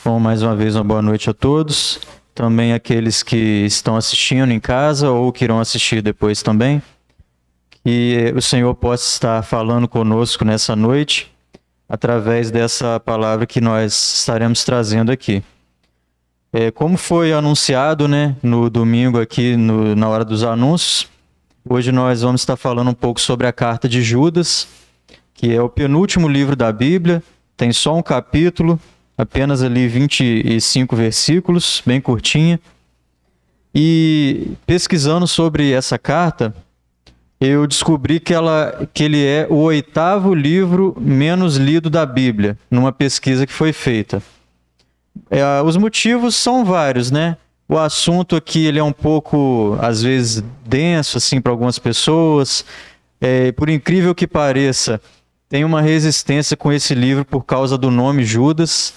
Bom, mais uma vez, uma boa noite a todos. Também aqueles que estão assistindo em casa ou que irão assistir depois também. Que o Senhor possa estar falando conosco nessa noite, através dessa palavra que nós estaremos trazendo aqui. Como foi anunciado, no domingo aqui, na hora dos anúncios, hoje nós vamos estar falando um pouco sobre a carta de Judas, que é o penúltimo livro da Bíblia, tem só um capítulo, apenas ali 25 versículos, bem curtinha. E pesquisando sobre essa carta, eu descobri que ele é o 8º livro menos lido da Bíblia, numa pesquisa que foi feita. Os motivos são vários, O assunto aqui ele é um pouco, às vezes, denso assim, para algumas pessoas. Por incrível que pareça, tem uma resistência com esse livro por causa do nome Judas.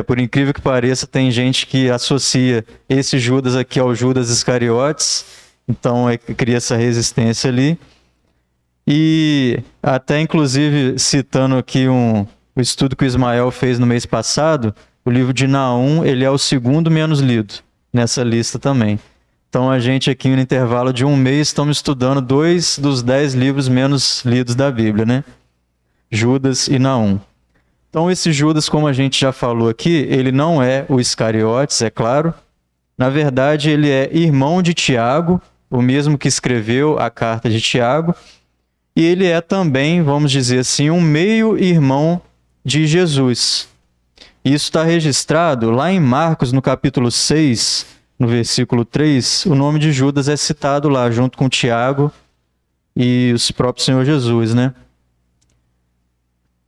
Por incrível que pareça, tem gente que associa esse Judas aqui ao Judas Iscariotes, então cria essa resistência ali. E até inclusive citando aqui o estudo que o Ismael fez no mês passado, o livro de Naum, ele é o 2º menos lido nessa lista também. Então a gente aqui no intervalo de um mês estamos estudando 2 dos 10 livros menos lidos da Bíblia, Judas e Naum. Então esse Judas, como a gente já falou aqui, ele não é o Iscariotes, é claro. Na verdade, ele é irmão de Tiago, o mesmo que escreveu a carta de Tiago. E ele é também, vamos dizer assim, um meio-irmão de Jesus. Isso está registrado lá em Marcos, no capítulo 6, no versículo 3, o nome de Judas é citado lá, junto com Tiago e o próprio Senhor Jesus,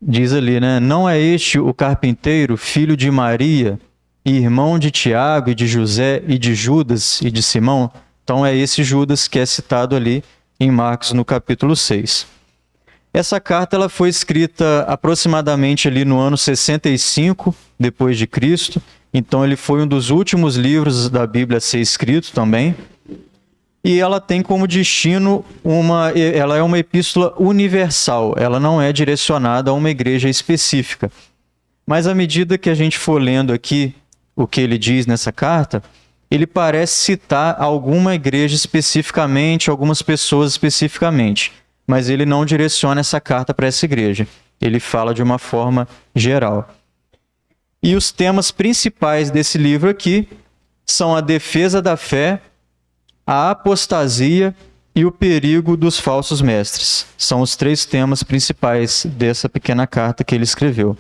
Diz ali, Não é este o carpinteiro, filho de Maria, irmão de Tiago e de José e de Judas e de Simão? Então é esse Judas que é citado ali em Marcos, no capítulo 6. Essa carta ela foi escrita aproximadamente ali no ano 65 depois de Cristo. Então ele foi um dos últimos livros da Bíblia a ser escrito também. E ela tem como destino ela é uma epístola universal, ela não é direcionada a uma igreja específica. Mas à medida que a gente for lendo aqui o que ele diz nessa carta, ele parece citar alguma igreja especificamente, algumas pessoas especificamente, mas ele não direciona essa carta para essa igreja. Ele fala de uma forma geral. E os temas principais desse livro aqui são a defesa da fé, a apostasia e o perigo dos falsos mestres. São os 3 temas principais dessa pequena carta que ele escreveu.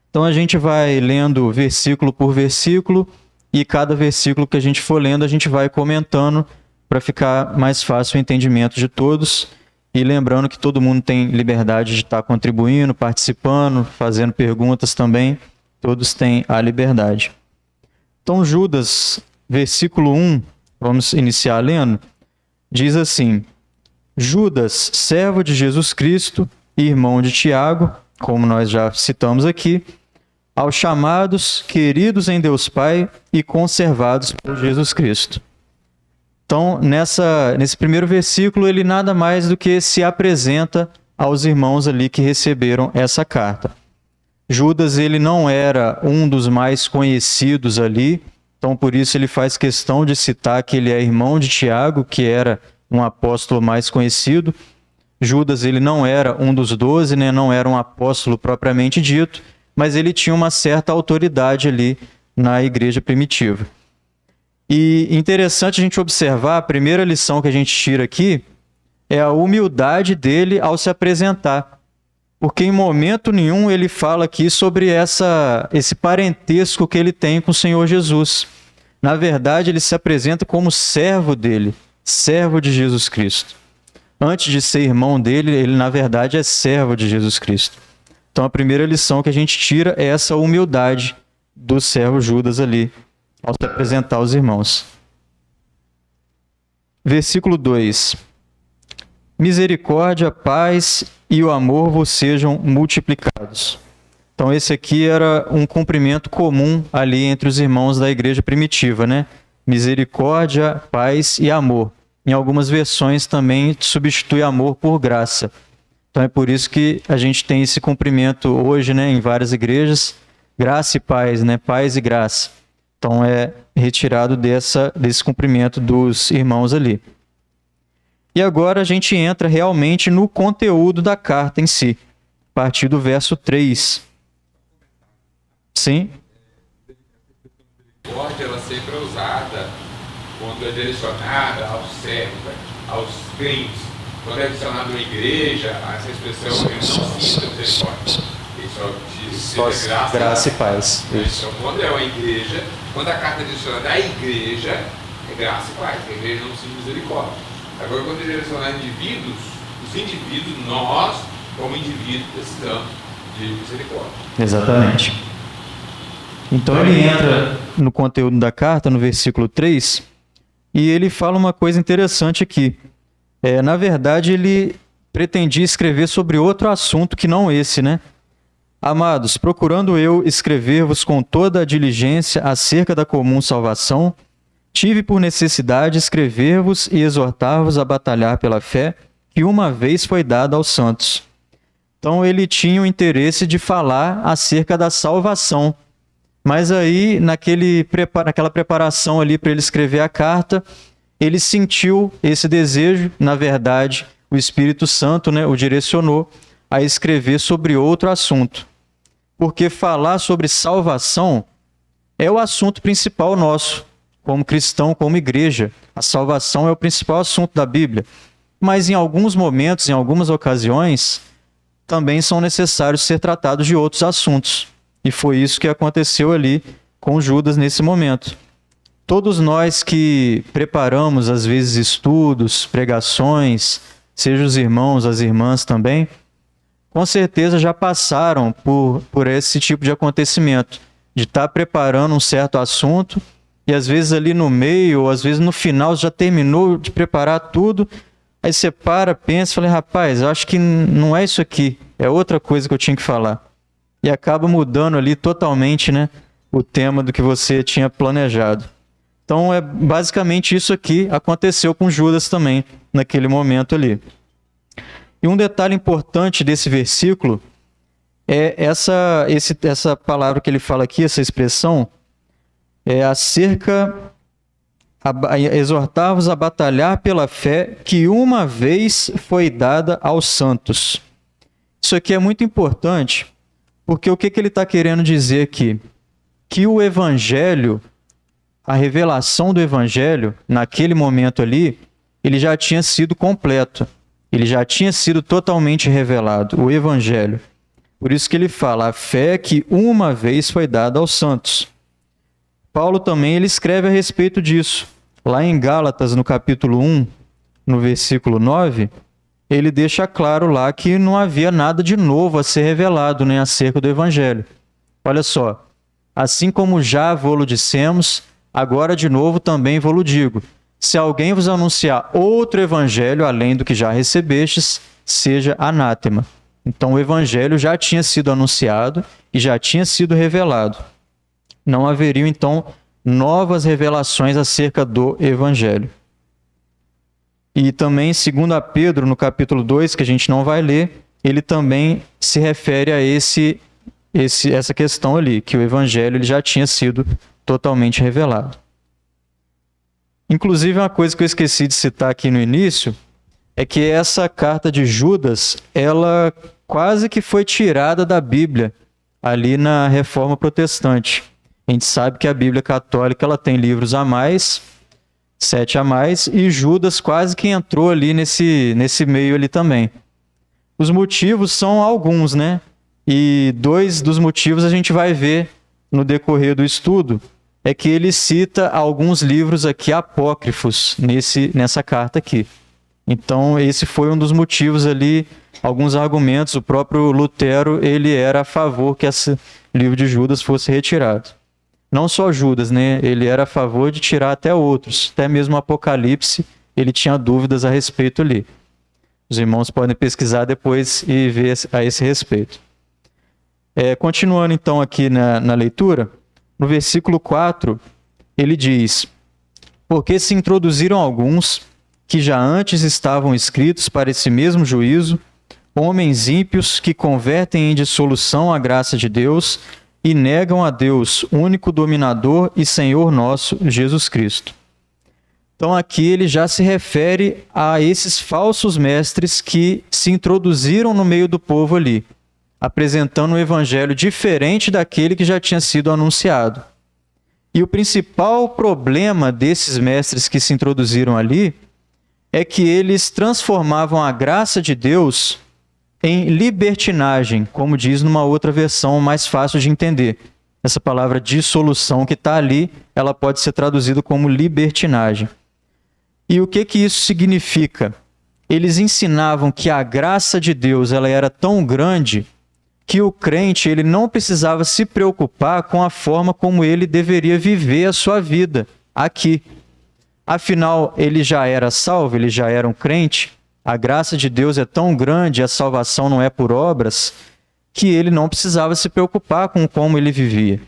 Então a gente vai lendo versículo por versículo e cada versículo que a gente for lendo a gente vai comentando para ficar mais fácil o entendimento de todos. E lembrando que todo mundo tem liberdade de estar contribuindo, participando, fazendo perguntas também. Todos têm a liberdade. Então Judas, versículo 1, vamos iniciar lendo, diz assim: Judas, servo de Jesus Cristo e irmão de Tiago, como nós já citamos aqui, aos chamados, queridos em Deus Pai e conservados por Jesus Cristo. Então, nesse primeiro versículo, ele nada mais do que se apresenta aos irmãos ali que receberam essa carta. Judas, ele não era um dos mais conhecidos ali, então por isso ele faz questão de citar que ele é irmão de Tiago, que era um apóstolo mais conhecido. Judas, ele não era um dos 12, não era um apóstolo propriamente dito, mas ele tinha uma certa autoridade ali na igreja primitiva. E interessante a gente observar, a primeira lição que a gente tira aqui é a humildade dele ao se apresentar. Porque em momento nenhum ele fala aqui sobre esse parentesco que ele tem com o Senhor Jesus. Na verdade, ele se apresenta como servo dele, servo de Jesus Cristo. Antes de ser irmão dele, ele na verdade é servo de Jesus Cristo. Então a primeira lição que a gente tira é essa humildade do servo Judas ali, ao se apresentar aos irmãos. Versículo 2. Misericórdia, paz e o amor vos sejam multiplicados. Então esse aqui era um cumprimento comum ali entre os irmãos da igreja primitiva, Misericórdia, paz e amor. Em algumas versões também substitui amor por graça. Então é por isso que a gente tem esse cumprimento hoje, em várias igrejas, graça e paz, né? Paz e graça. Então é retirado desse cumprimento dos irmãos ali. E agora a gente entra realmente no conteúdo da carta em si, a partir do verso 3. Sim? Ela sempre é usada quando é direcionada aos servos, aos crentes. Quando é direcionada à igreja, essa expressão ele não cita misericórdia. Ele só diz graça e paz. Então, quando é uma igreja, quando a carta é direcionada à igreja, é graça e paz, porque a igreja não cita misericórdia. Agora, quando é direcionada a indivíduos, os indivíduos, nós, como indivíduos, precisamos de misericórdia. Exatamente. Então ele entra no conteúdo da carta, no versículo 3, e ele fala uma coisa interessante aqui. Na verdade, ele pretendia escrever sobre outro assunto que não esse, né? Amados, procurando eu escrever-vos com toda a diligência acerca da comum salvação, tive por necessidade escrever-vos e exortar-vos a batalhar pela fé que uma vez foi dada aos santos. Então ele tinha o interesse de falar acerca da salvação. Mas aí, naquela preparação ali para ele escrever a carta, ele sentiu esse desejo, na verdade, o Espírito Santo, né, o direcionou a escrever sobre outro assunto. Porque falar sobre salvação é o assunto principal nosso, como cristão, como igreja. A salvação é o principal assunto da Bíblia. Mas em alguns momentos, em algumas ocasiões, também são necessários ser tratados de outros assuntos. E foi isso que aconteceu ali com Judas nesse momento. Todos nós que preparamos, às vezes, estudos, pregações, seja os irmãos, as irmãs também, com certeza já passaram por esse tipo de acontecimento, de estar preparando um certo assunto e às vezes ali no meio, ou às vezes no final, já terminou de preparar tudo, aí você para, pensa e fala, rapaz, eu acho que não é isso aqui, é outra coisa que eu tinha que falar. E acaba mudando ali totalmente, né, o tema do que você tinha planejado. Então, é basicamente isso aqui aconteceu com Judas também, naquele momento ali. E um detalhe importante desse versículo é essa palavra que ele fala aqui, essa expressão, exortar-vos a batalhar pela fé que uma vez foi dada aos santos. Isso aqui é muito importante, porque o que ele está querendo dizer aqui? Que o Evangelho, a revelação do Evangelho, naquele momento ali, ele já tinha sido completo. Ele já tinha sido totalmente revelado, o Evangelho. Por isso que ele fala, a fé que uma vez foi dada aos santos. Paulo também ele escreve a respeito disso. Lá em Gálatas, no capítulo 1, no versículo 9, ele deixa claro lá que não havia nada de novo a ser revelado, né, acerca do Evangelho. Olha só, assim como já vô-lo dissemos, agora de novo também vô-lo digo, se alguém vos anunciar outro evangelho além do que já recebestes, seja anátema. Então o evangelho já tinha sido anunciado e já tinha sido revelado. Não haveriam então novas revelações acerca do evangelho. E também, segundo a Pedro, no capítulo 2, que a gente não vai ler, ele também se refere a essa questão ali, que o evangelho ele já tinha sido totalmente revelado. Inclusive, uma coisa que eu esqueci de citar aqui no início é que essa carta de Judas, ela quase que foi tirada da Bíblia ali na Reforma Protestante. A gente sabe que a Bíblia Católica ela tem livros a mais, 7 a mais, e Judas quase que entrou ali nesse meio ali também. Os motivos são alguns, né? E 2 dos motivos a gente vai ver no decorrer do estudo, é que ele cita alguns livros aqui apócrifos nessa carta aqui. Então, esse foi um dos motivos ali, alguns argumentos. O próprio Lutero, ele era a favor que esse livro de Judas fosse retirado. Não só Judas, né? Ele era a favor de tirar até outros. Até mesmo o Apocalipse, ele tinha dúvidas a respeito ali. Os irmãos podem pesquisar depois e ver a esse respeito. Continuando então aqui na leitura, no versículo 4, ele diz: porque se introduziram alguns que já antes estavam escritos para esse mesmo juízo, homens ímpios que convertem em dissolução a graça de Deus, e negam a Deus, único dominador e Senhor nosso, Jesus Cristo. Então aqui ele já se refere a esses falsos mestres que se introduziram no meio do povo ali, apresentando um evangelho diferente daquele que já tinha sido anunciado. E o principal problema desses mestres que se introduziram ali é que eles transformavam a graça de Deus em libertinagem, como diz numa outra versão mais fácil de entender. Essa palavra dissolução que está ali, ela pode ser traduzida como libertinagem. E o que isso significa? Eles ensinavam que a graça de Deus ela era tão grande que o crente ele não precisava se preocupar com a forma como ele deveria viver a sua vida aqui. Afinal, ele já era salvo, ele já era um crente. A graça de Deus é tão grande, a salvação não é por obras, que ele não precisava se preocupar com como ele vivia.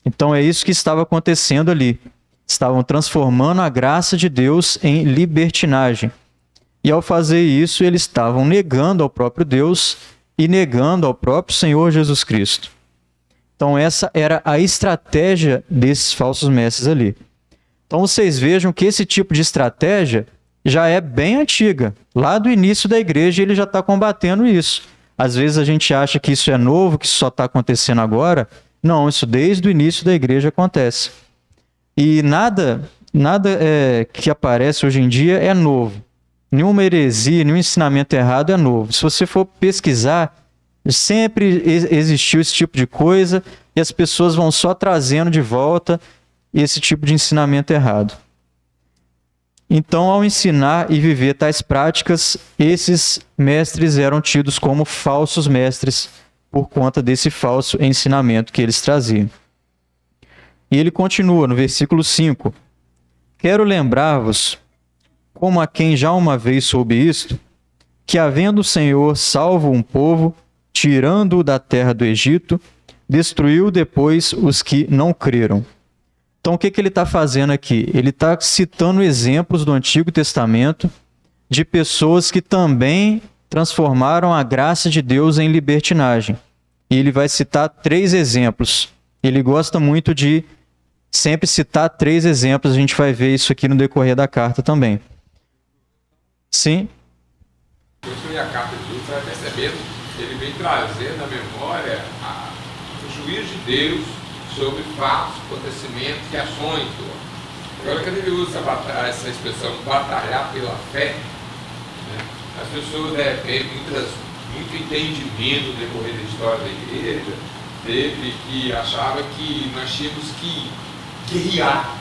Então é isso que estava acontecendo ali. Estavam transformando a graça de Deus em libertinagem. E ao fazer isso, eles estavam negando ao próprio Deus e negando ao próprio Senhor Jesus Cristo. Então essa era a estratégia desses falsos mestres ali. Então vocês vejam que esse tipo de estratégia já é bem antiga. Lá do início da igreja ele já está combatendo isso. Às vezes a gente acha que isso é novo, que isso só está acontecendo agora. Não, isso desde o início da igreja acontece. E nada que aparece hoje em dia é novo. Nenhuma heresia, nenhum ensinamento errado é novo. Se você for pesquisar, sempre existiu esse tipo de coisa e as pessoas vão só trazendo de volta esse tipo de ensinamento errado. Então, ao ensinar e viver tais práticas, esses mestres eram tidos como falsos mestres por conta desse falso ensinamento que eles traziam. E ele continua no versículo 5. Quero lembrar-vos, como a quem já uma vez soube isto, que havendo o Senhor salvo um povo, tirando-o da terra do Egito, destruiu depois os que não creram. Então, o que ele está fazendo aqui? Ele está citando exemplos do Antigo Testamento de pessoas que também transformaram a graça de Deus em libertinagem. E ele vai citar 3 exemplos. Ele gosta muito de sempre citar 3 exemplos. A gente vai ver isso aqui no decorrer da carta também. Sim? Quando a carta de Deus, você vai percebendo que ele vem trazer na memória o juízo de Deus sobre fatos, acontecimentos e ações do homem. Agora, quando ele usa essa expressão batalhar pela fé, né, as pessoas devem muito entendimento no decorrer da história da igreja, teve que achava que nós tínhamos que guerrear,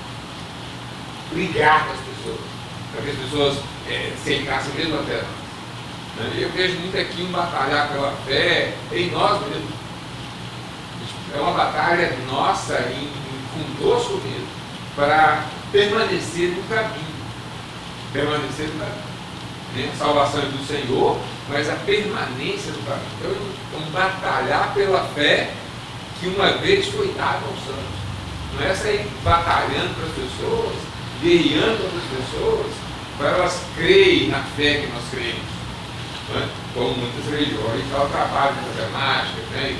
brigar com as pessoas, para que as pessoas se encaixem mesmo até nós. Eu vejo muito aqui um batalhar pela fé em nós mesmos. É uma batalha nossa conosco mesmo, para permanecer no caminho. Permanecer no caminho. A salvação é do Senhor, mas a permanência no caminho. Então, um batalhar pela fé que uma vez foi dada aos santos. Não é sair batalhando para as pessoas, guerreando para as pessoas, para elas creem na fé que nós cremos. Não é? Como muitas religiões, ela trabalha na matemática, né?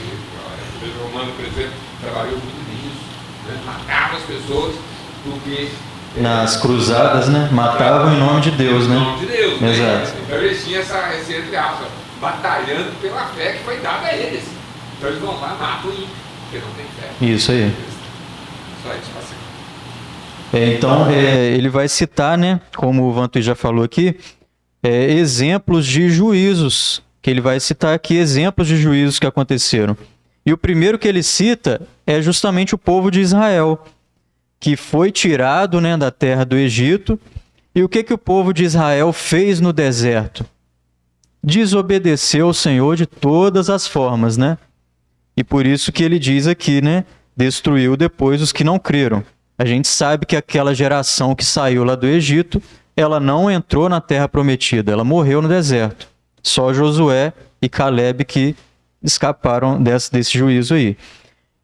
O Pedro Romano, por exemplo, trabalhou muito nisso, né? Matava as pessoas porque... Nas cruzadas, né? Matavam em nome de Deus, né? Em nome de Deus, né? Exato. Então eles tinham esse entre aspas, batalhando pela fé que foi dada a eles. Então eles vão lá e matam o ímpio, porque não tem fé. Isso aí. Só isso, assim. Então, ele vai citar, né? Como o Vantui já falou aqui, exemplos de juízos, que ele vai citar aqui exemplos de juízos que aconteceram. E o primeiro que ele cita é justamente o povo de Israel, que foi tirado, né, da terra do Egito. E o que o povo de Israel fez no deserto? Desobedeceu ao Senhor de todas as formas, né? E por isso que ele diz aqui, né? Destruiu depois os que não creram. A gente sabe que aquela geração que saiu lá do Egito, ela não entrou na terra prometida, ela morreu no deserto. Só Josué e Caleb que escaparam desse juízo aí.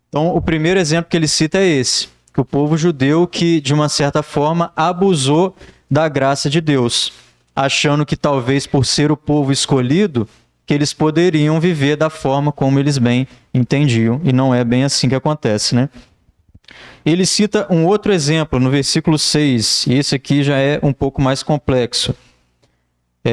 Então, o primeiro exemplo que ele cita é esse, que o povo judeu que, de uma certa forma, abusou da graça de Deus, achando que talvez por ser o povo escolhido, que eles poderiam viver da forma como eles bem entendiam, e não é bem assim que acontece, né? Ele cita um outro exemplo no versículo 6, e esse aqui já é um pouco mais complexo.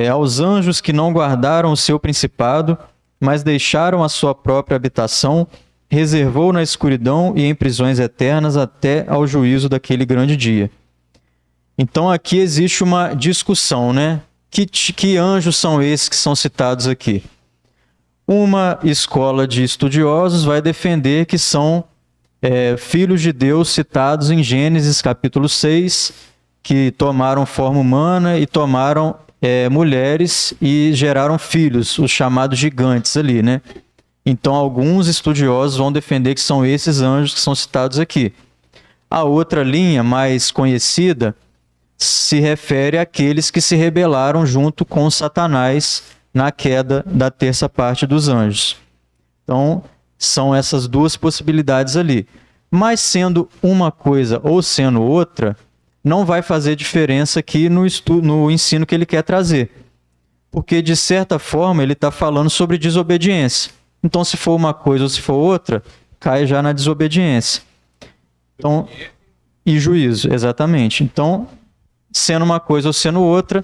Aos anjos que não guardaram o seu principado, mas deixaram a sua própria habitação, reservou na escuridão e em prisões eternas até ao juízo daquele grande dia. Então aqui existe uma discussão, né? Que anjos são esses que são citados aqui? Uma escola de estudiosos vai defender que são filhos de Deus citados em Gênesis capítulo 6, que tomaram forma humana e tomaram mulheres e geraram filhos, os chamados gigantes ali, né? Então alguns estudiosos vão defender que são esses anjos que são citados aqui. A outra linha, mais conhecida, se refere àqueles que se rebelaram junto com Satanás na queda da terça parte dos anjos. Então, são essas duas possibilidades ali. Mas sendo uma coisa ou sendo outra, não vai fazer diferença aqui no ensino que ele quer trazer. Porque, de certa forma, ele está falando sobre desobediência. Então, se for uma coisa ou se for outra, cai já na desobediência. Então, e juízo, exatamente. Então, sendo uma coisa ou sendo outra,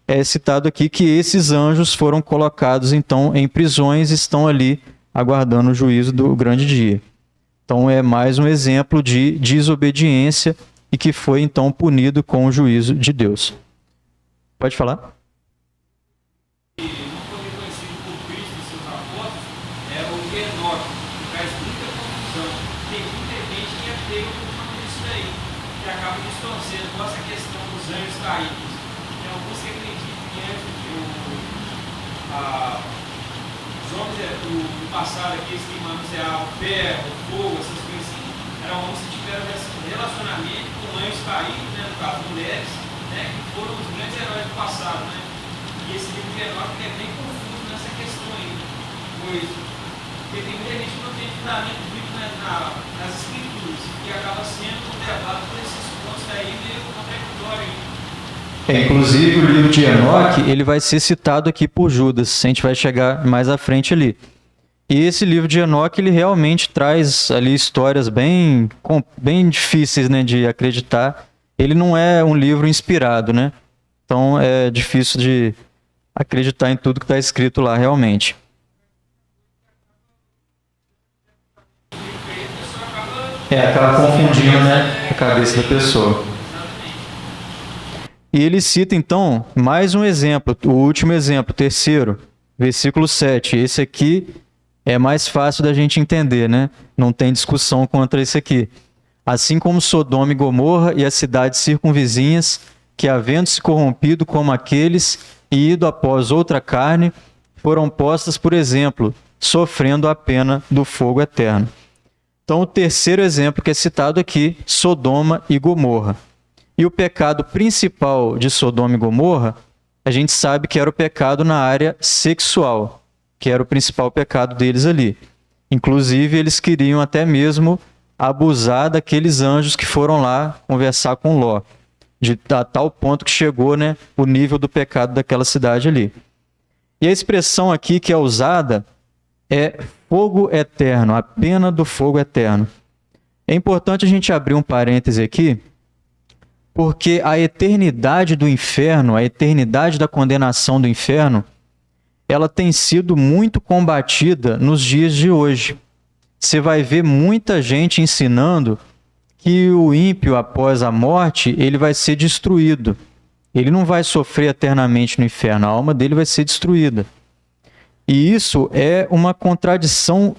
é citado aqui que esses anjos foram colocados, então, em prisões e estão ali aguardando o juízo do grande dia. Então, é mais um exemplo de desobediência e que foi, então, punido com o juízo de Deus. Pode falar? Passado aqui, eles que manuseavam ferro, fogo, essas coisas assim, eram homens que tiveram relacionamento com anjos caídos, né, no caso mulheres, né, que foram os grandes heróis do passado, né? E esse livro de Enoque é bem confuso nessa questão aí, pois porque tem muita gente que não tem fundamento bíblico nas escrituras, e acaba sendo levado por esses pontos aí meio contraditórios. Inclusive o livro de Enoque, ele vai ser citado aqui por Judas, a gente vai chegar mais à frente ali. E esse livro de Enoque, ele realmente traz ali histórias bem difíceis, né, de acreditar. Ele não é um livro inspirado, né? Então é difícil de acreditar em tudo que está escrito lá realmente. Acaba confundindo, né, a cabeça da pessoa. E ele cita então mais um exemplo, o último exemplo, terceiro, versículo 7. Esse aqui é mais fácil da gente entender, né? Não tem discussão contra esse aqui. Assim como Sodoma e Gomorra e as cidades circunvizinhas, que havendo se corrompido como aqueles e ido após outra carne, foram postas por exemplo, sofrendo a pena do fogo eterno. Então, o terceiro exemplo que é citado aqui, Sodoma e Gomorra. E o pecado principal de Sodoma e Gomorra, a gente sabe que era o pecado na área sexual, que era o principal pecado deles ali. Inclusive, eles queriam até mesmo abusar daqueles anjos que foram lá conversar com Ló, a tal ponto que chegou, né, o nível do pecado daquela cidade ali. E a expressão aqui que é usada é fogo eterno, a pena do fogo eterno. É importante a gente abrir um parêntese aqui, porque a eternidade do inferno, a eternidade da condenação do inferno, ela tem sido muito combatida nos dias de hoje. Você vai ver muita gente ensinando que o ímpio, após a morte, ele vai ser destruído. Ele não vai sofrer eternamente no inferno, a alma dele vai ser destruída. E isso é uma contradição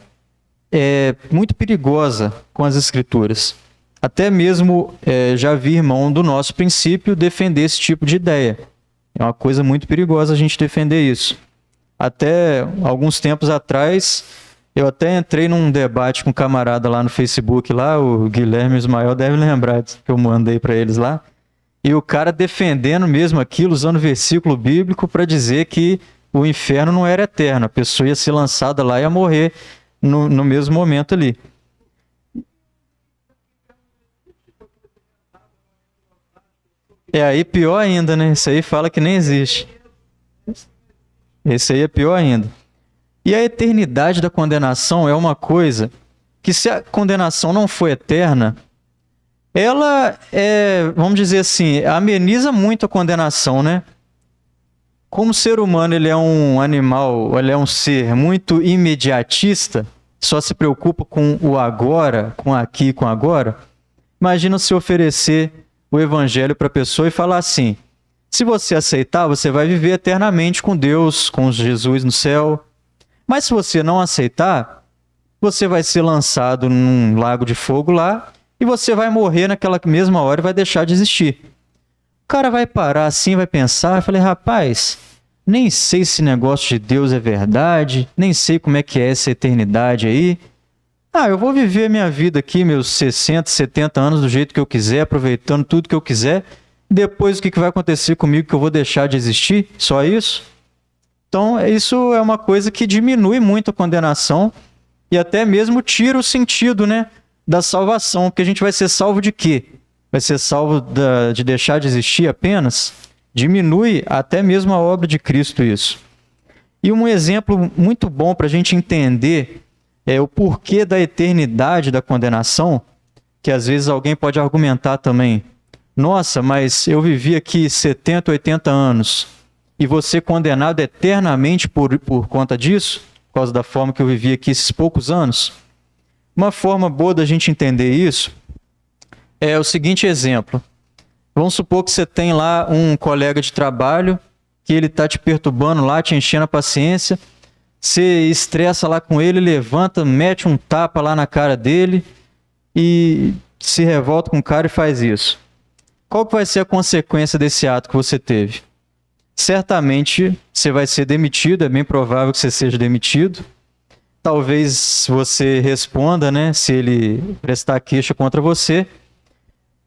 muito perigosa com as Escrituras. Até mesmo já vi irmão do nosso princípio defender esse tipo de ideia. É uma coisa muito perigosa a gente defender isso. Até alguns tempos atrás, eu até entrei num debate com um camarada lá no Facebook, lá, o Guilherme Ismael deve lembrar que eu mandei para eles lá, e o cara defendendo mesmo aquilo, usando versículo bíblico para dizer que o inferno não era eterno, a pessoa ia ser lançada lá e ia morrer no mesmo momento ali. Aí pior ainda, né? Isso aí fala que nem existe. Esse aí é pior ainda. E a eternidade da condenação é uma coisa que, se a condenação não for eterna, ela vamos dizer assim, ameniza muito a condenação, né? Como o ser humano ele é um animal, ele é um ser muito imediatista, só se preocupa com o agora, com aqui, com agora. Imagina se oferecer o evangelho para a pessoa e falar assim: se você aceitar, você vai viver eternamente com Deus, com Jesus no céu. Mas se você não aceitar, você vai ser lançado num lago de fogo lá e você vai morrer naquela mesma hora e vai deixar de existir. O cara vai parar assim, vai pensar, eu falei: rapaz, nem sei se esse negócio de Deus é verdade, nem sei como é que é essa eternidade aí. Eu vou viver a minha vida aqui, meus 60, 70 anos do jeito que eu quiser, aproveitando tudo que eu quiser. Depois o que vai acontecer comigo que eu vou deixar de existir? Só isso? Então isso é uma coisa que diminui muito a condenação e até mesmo tira o sentido, né, da salvação, porque a gente vai ser salvo de quê? Vai ser salvo de deixar de existir apenas? Diminui até mesmo a obra de Cristo isso. E um exemplo muito bom para a gente entender o porquê da eternidade da condenação, que às vezes alguém pode argumentar também: nossa, mas eu vivi aqui 70, 80 anos e vou ser condenado eternamente por conta disso, por causa da forma que eu vivi aqui esses poucos anos? Uma forma boa da gente entender isso é o seguinte exemplo. Vamos supor que você tem lá um colega de trabalho que ele está te perturbando lá, te enchendo a paciência. Você estressa lá com ele, levanta, mete um tapa lá na cara dele e se revolta com o cara e faz isso. Qual que vai ser a consequência desse ato que você teve? Certamente você vai ser demitido, é bem provável que você seja demitido. Talvez você responda, né, se ele prestar queixa contra você,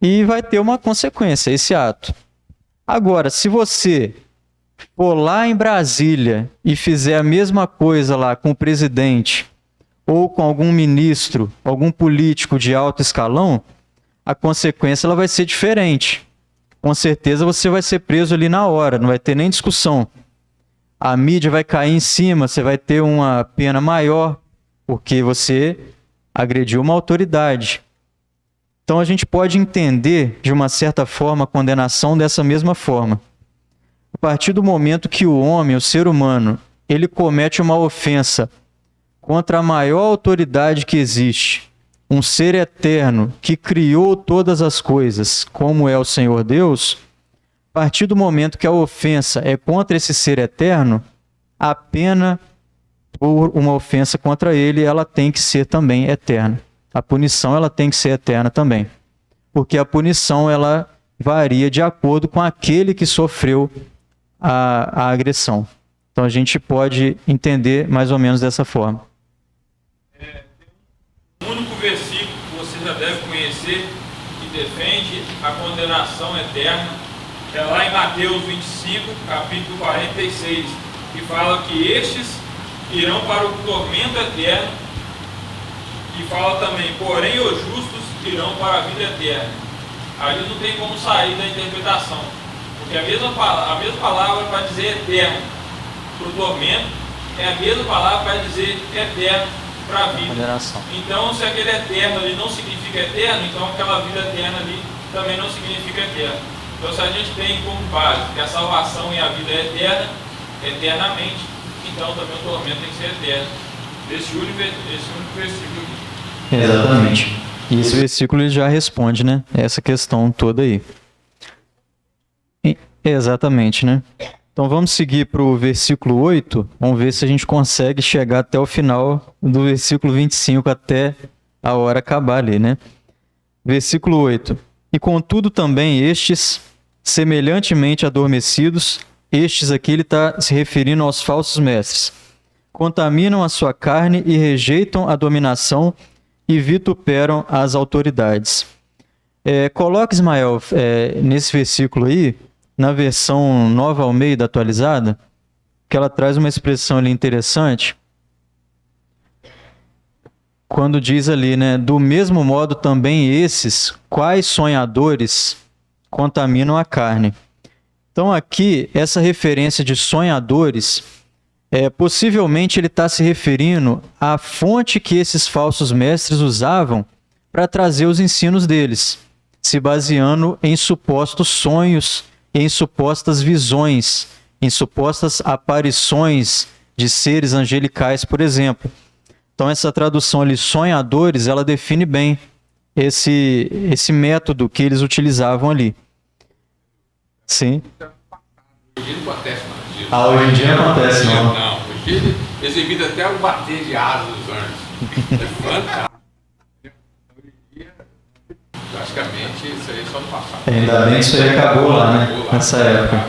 e vai ter uma consequência, esse ato. Agora, se você for lá em Brasília e fizer a mesma coisa lá com o presidente ou com algum ministro, algum político de alto escalão, a consequência ela vai ser diferente. Com certeza você vai ser preso ali na hora, não vai ter nem discussão. A mídia vai cair em cima, você vai ter uma pena maior, porque você agrediu uma autoridade. Então a gente pode entender, de uma certa forma, a condenação dessa mesma forma. A partir do momento que o homem, o ser humano, ele comete uma ofensa contra a maior autoridade que existe, um ser eterno que criou todas as coisas, como é o Senhor Deus, a partir do momento que a ofensa é contra esse ser eterno, a pena por uma ofensa contra ele, ela tem que ser também eterna. A punição ela tem que ser eterna também, porque a punição ela varia de acordo com aquele que sofreu a agressão. Então a gente pode entender mais ou menos dessa forma. O único versículo que você já deve conhecer que defende a condenação eterna é lá em Mateus 25, capítulo 46, que fala que estes irão para o tormento eterno, e fala também: porém os justos irão para a vida eterna. Ali não tem como sair da interpretação, porque a mesma palavra para dizer eterno para o tormento é a mesma palavra para dizer eterno para a vida. Então, se aquele eterno ali não significa eterno, então aquela vida eterna ali também não significa eterno. Então, se a gente tem como base que a salvação e a vida é eterna, eternamente, então também o tormento tem que ser eterno. Esse único versículo aqui. Exatamente. E esse versículo ele já responde, né? Essa questão toda aí. Exatamente, né? Então vamos seguir para o versículo 8. Vamos ver se a gente consegue chegar até o final do versículo 25, até a hora acabar ali, né? Versículo 8. E contudo também estes, semelhantemente adormecidos, estes aqui ele está se referindo aos falsos mestres, contaminam a sua carne e rejeitam a dominação e vituperam as autoridades. Coloque, Ismael, nesse versículo aí, na versão Nova Almeida atualizada, que ela traz uma expressão ali interessante, quando diz ali, né, do mesmo modo também esses, quais sonhadores, contaminam a carne. Então aqui, essa referência de sonhadores Possivelmente ele está se referindo à fonte que esses falsos mestres usavam para trazer os ensinos deles, se baseando em supostos sonhos, em supostas visões, em supostas aparições de seres angelicais, por exemplo. Então essa tradução ali, sonhadores, ela define bem esse método que eles utilizavam ali. Sim. Hoje não acontece mais isso. Hoje em dia não acontece, não. Não, hoje eles evitam até o bater de asas dos anjos. É fantástico. Praticamente isso aí é só no passado. Ainda bem que isso aí acabou lá, né? Nessa época.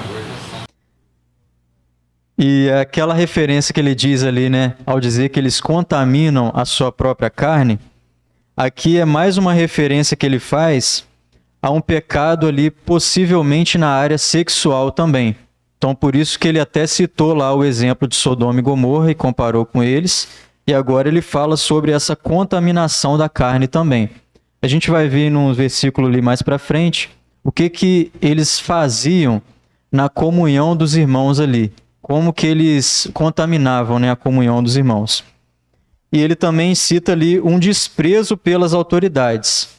E aquela referência que ele diz ali, né? Ao dizer que eles contaminam a sua própria carne, aqui é mais uma referência que ele faz a um pecado ali, possivelmente na área sexual também. Então, por isso que ele até citou lá o exemplo de Sodoma e Gomorra e comparou com eles. E agora ele fala sobre essa contaminação da carne também. A gente vai ver num versículo ali mais para frente o que eles faziam na comunhão dos irmãos ali. Como que eles contaminavam, né, a comunhão dos irmãos. E ele também cita ali um desprezo pelas autoridades.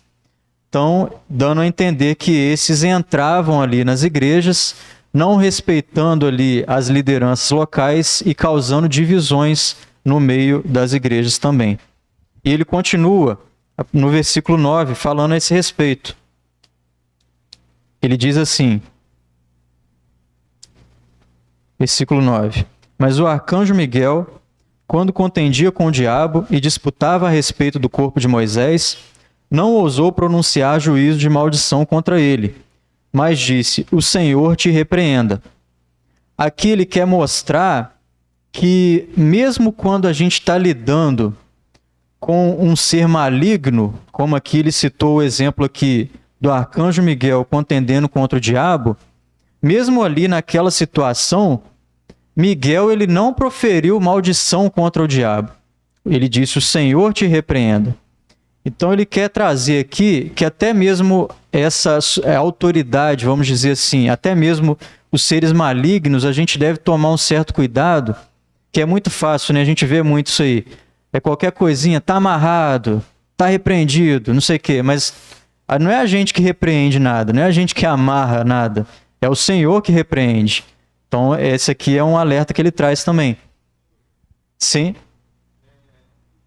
Então, dando a entender que esses entravam ali nas igrejas, não respeitando ali as lideranças locais e causando divisões no meio das igrejas também. E ele continua no versículo 9, falando a esse respeito. Ele diz assim, versículo 9: Mas o arcanjo Miguel, quando contendia com o diabo e disputava a respeito do corpo de Moisés, não ousou pronunciar juízo de maldição contra ele, mas disse: O Senhor te repreenda. Aqui ele quer mostrar que mesmo quando a gente está lidando com um ser maligno, como aqui ele citou o exemplo aqui do arcanjo Miguel contendendo contra o diabo, mesmo ali naquela situação, Miguel ele não proferiu maldição contra o diabo. Ele disse: O Senhor te repreenda. Então ele quer trazer aqui que até mesmo essa autoridade, vamos dizer assim, até mesmo os seres malignos, a gente deve tomar um certo cuidado, que é muito fácil, né? A gente vê muito isso aí. É qualquer coisinha, tá amarrado, tá repreendido, não sei o quê, mas não é a gente que repreende nada, não é a gente que amarra nada, é o Senhor que repreende. Então esse aqui é um alerta que ele traz também. Sim?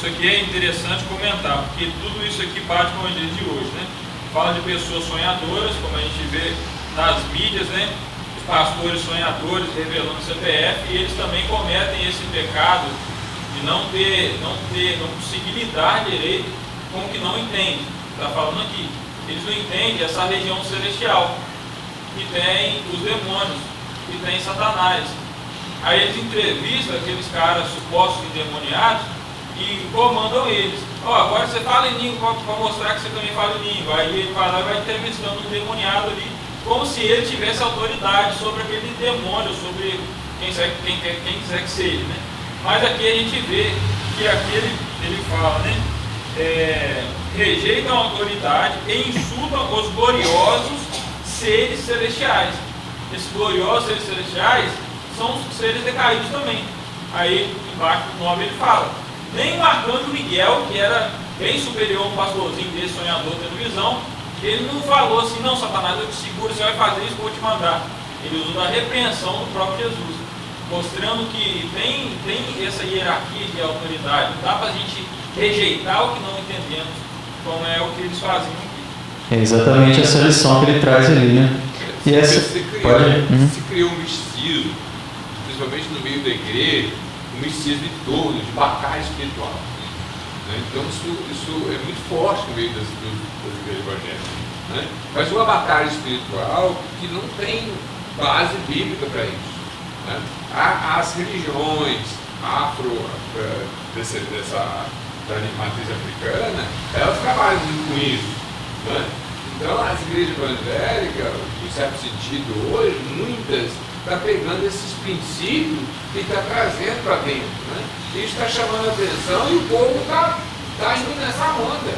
Isso aqui é interessante comentar, porque tudo isso aqui bate com o dia de hoje, né? Fala de pessoas sonhadoras, como a gente vê nas mídias, né? Os pastores sonhadores revelando o CPF, e eles também cometem esse pecado de não conseguir lidar direito com o que não entende. Está falando aqui, eles não entendem essa região celestial, que tem os demônios, que tem Satanás. Aí eles entrevistam aqueles caras supostos endemoniados e comandam eles. Agora você fala em língua para mostrar que você também fala em língua. Aí ele vai lá e vai entrevistando um demoniado ali, como se ele tivesse autoridade sobre aquele demônio, sobre quem quiser que seja, né? Mas aqui a gente vê que aqui ele fala, né? Rejeitam a autoridade e insultam os gloriosos seres celestiais. Esses gloriosos seres celestiais são os seres decaídos também. Aí embaixo do nome ele fala: nem o arcanjo Miguel, que era bem superior a um pastorzinho desse sonhador tendo visão, ele não falou assim: não, Satanás, eu te seguro, você vai fazer isso que eu vou te mandar. Ele usou da repreensão do próprio Jesus, mostrando que tem essa hierarquia de autoridade. Não dá para a gente rejeitar o que não entendemos, como é o que eles faziam aqui. É exatamente essa lição que ele traz ali, né? E essa se criou um misticismo, principalmente no meio da igreja, um misticismo de todo, de batalha espiritual. Né? Então isso é muito forte no meio das igrejas evangélicas. Né? Mas uma batalha espiritual que não tem base bíblica para isso. Né? As religiões da matriz africana, elas trabalham muito com isso. Né? Então as igrejas evangélicas, em certo sentido hoje, muitas estão pegando esses princípios e está trazendo para dentro. Né? Isso está chamando a atenção e o povo está indo nessa onda.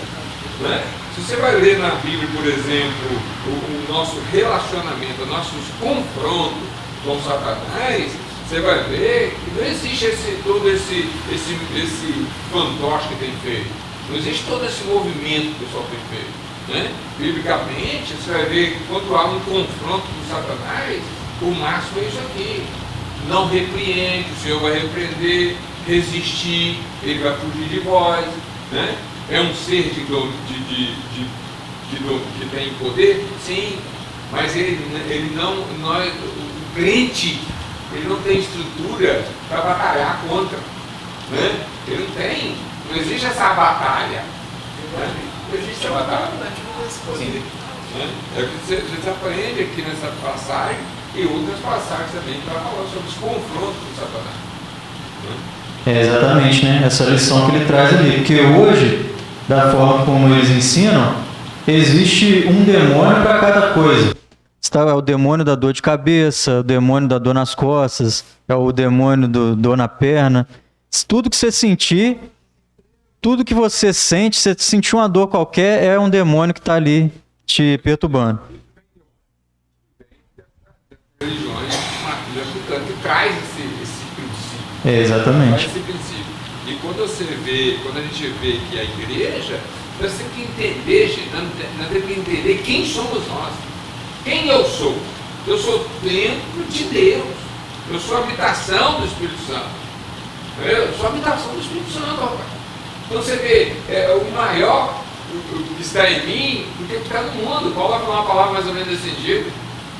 Né? Se você vai ler na Bíblia, por exemplo, o nosso relacionamento, nossos confrontos com Satanás, você vai ver que não existe todo esse fantoche que tem feito. Não existe todo esse movimento que o pessoal tem feito. Né? Biblicamente, você vai ver que quando há um confronto com Satanás, o máximo é isso aqui. Não repreende, o Senhor vai repreender, resistir, ele vai fugir de vós. Né? É um ser que tem poder? Sim, mas ele não, o crente, ele não tem estrutura para batalhar contra. Né? Ele não existe essa batalha. Né? Não existe a batalha. Sim. Né? É o que você aprende aqui nessa passagem e outras passagens também para falar sobre os confrontos com Satanás. Né? Exatamente, né? Essa lição que ele traz ali. Porque hoje, da forma como eles ensinam, existe um demônio para cada coisa. É o demônio da dor de cabeça, o demônio da dor nas costas, é o demônio do dor na perna. Tudo que você sentir, tudo que você sente, você sentir uma dor qualquer, é um demônio que está ali te perturbando. Religiões que traz esse princípio. Exatamente. Traz esse princípio. E quando a gente vê que a igreja, nós temos que entender, gente, nós temos que entender quem somos nós. Quem eu sou? Eu sou templo de Deus. Eu sou a habitação do Espírito Santo. Eu sou a habitação do Espírito Santo, rapaz. Então você vê, o maior que está em mim do que está no mundo. Paulo vai falar uma palavra mais ou menos desse sentido.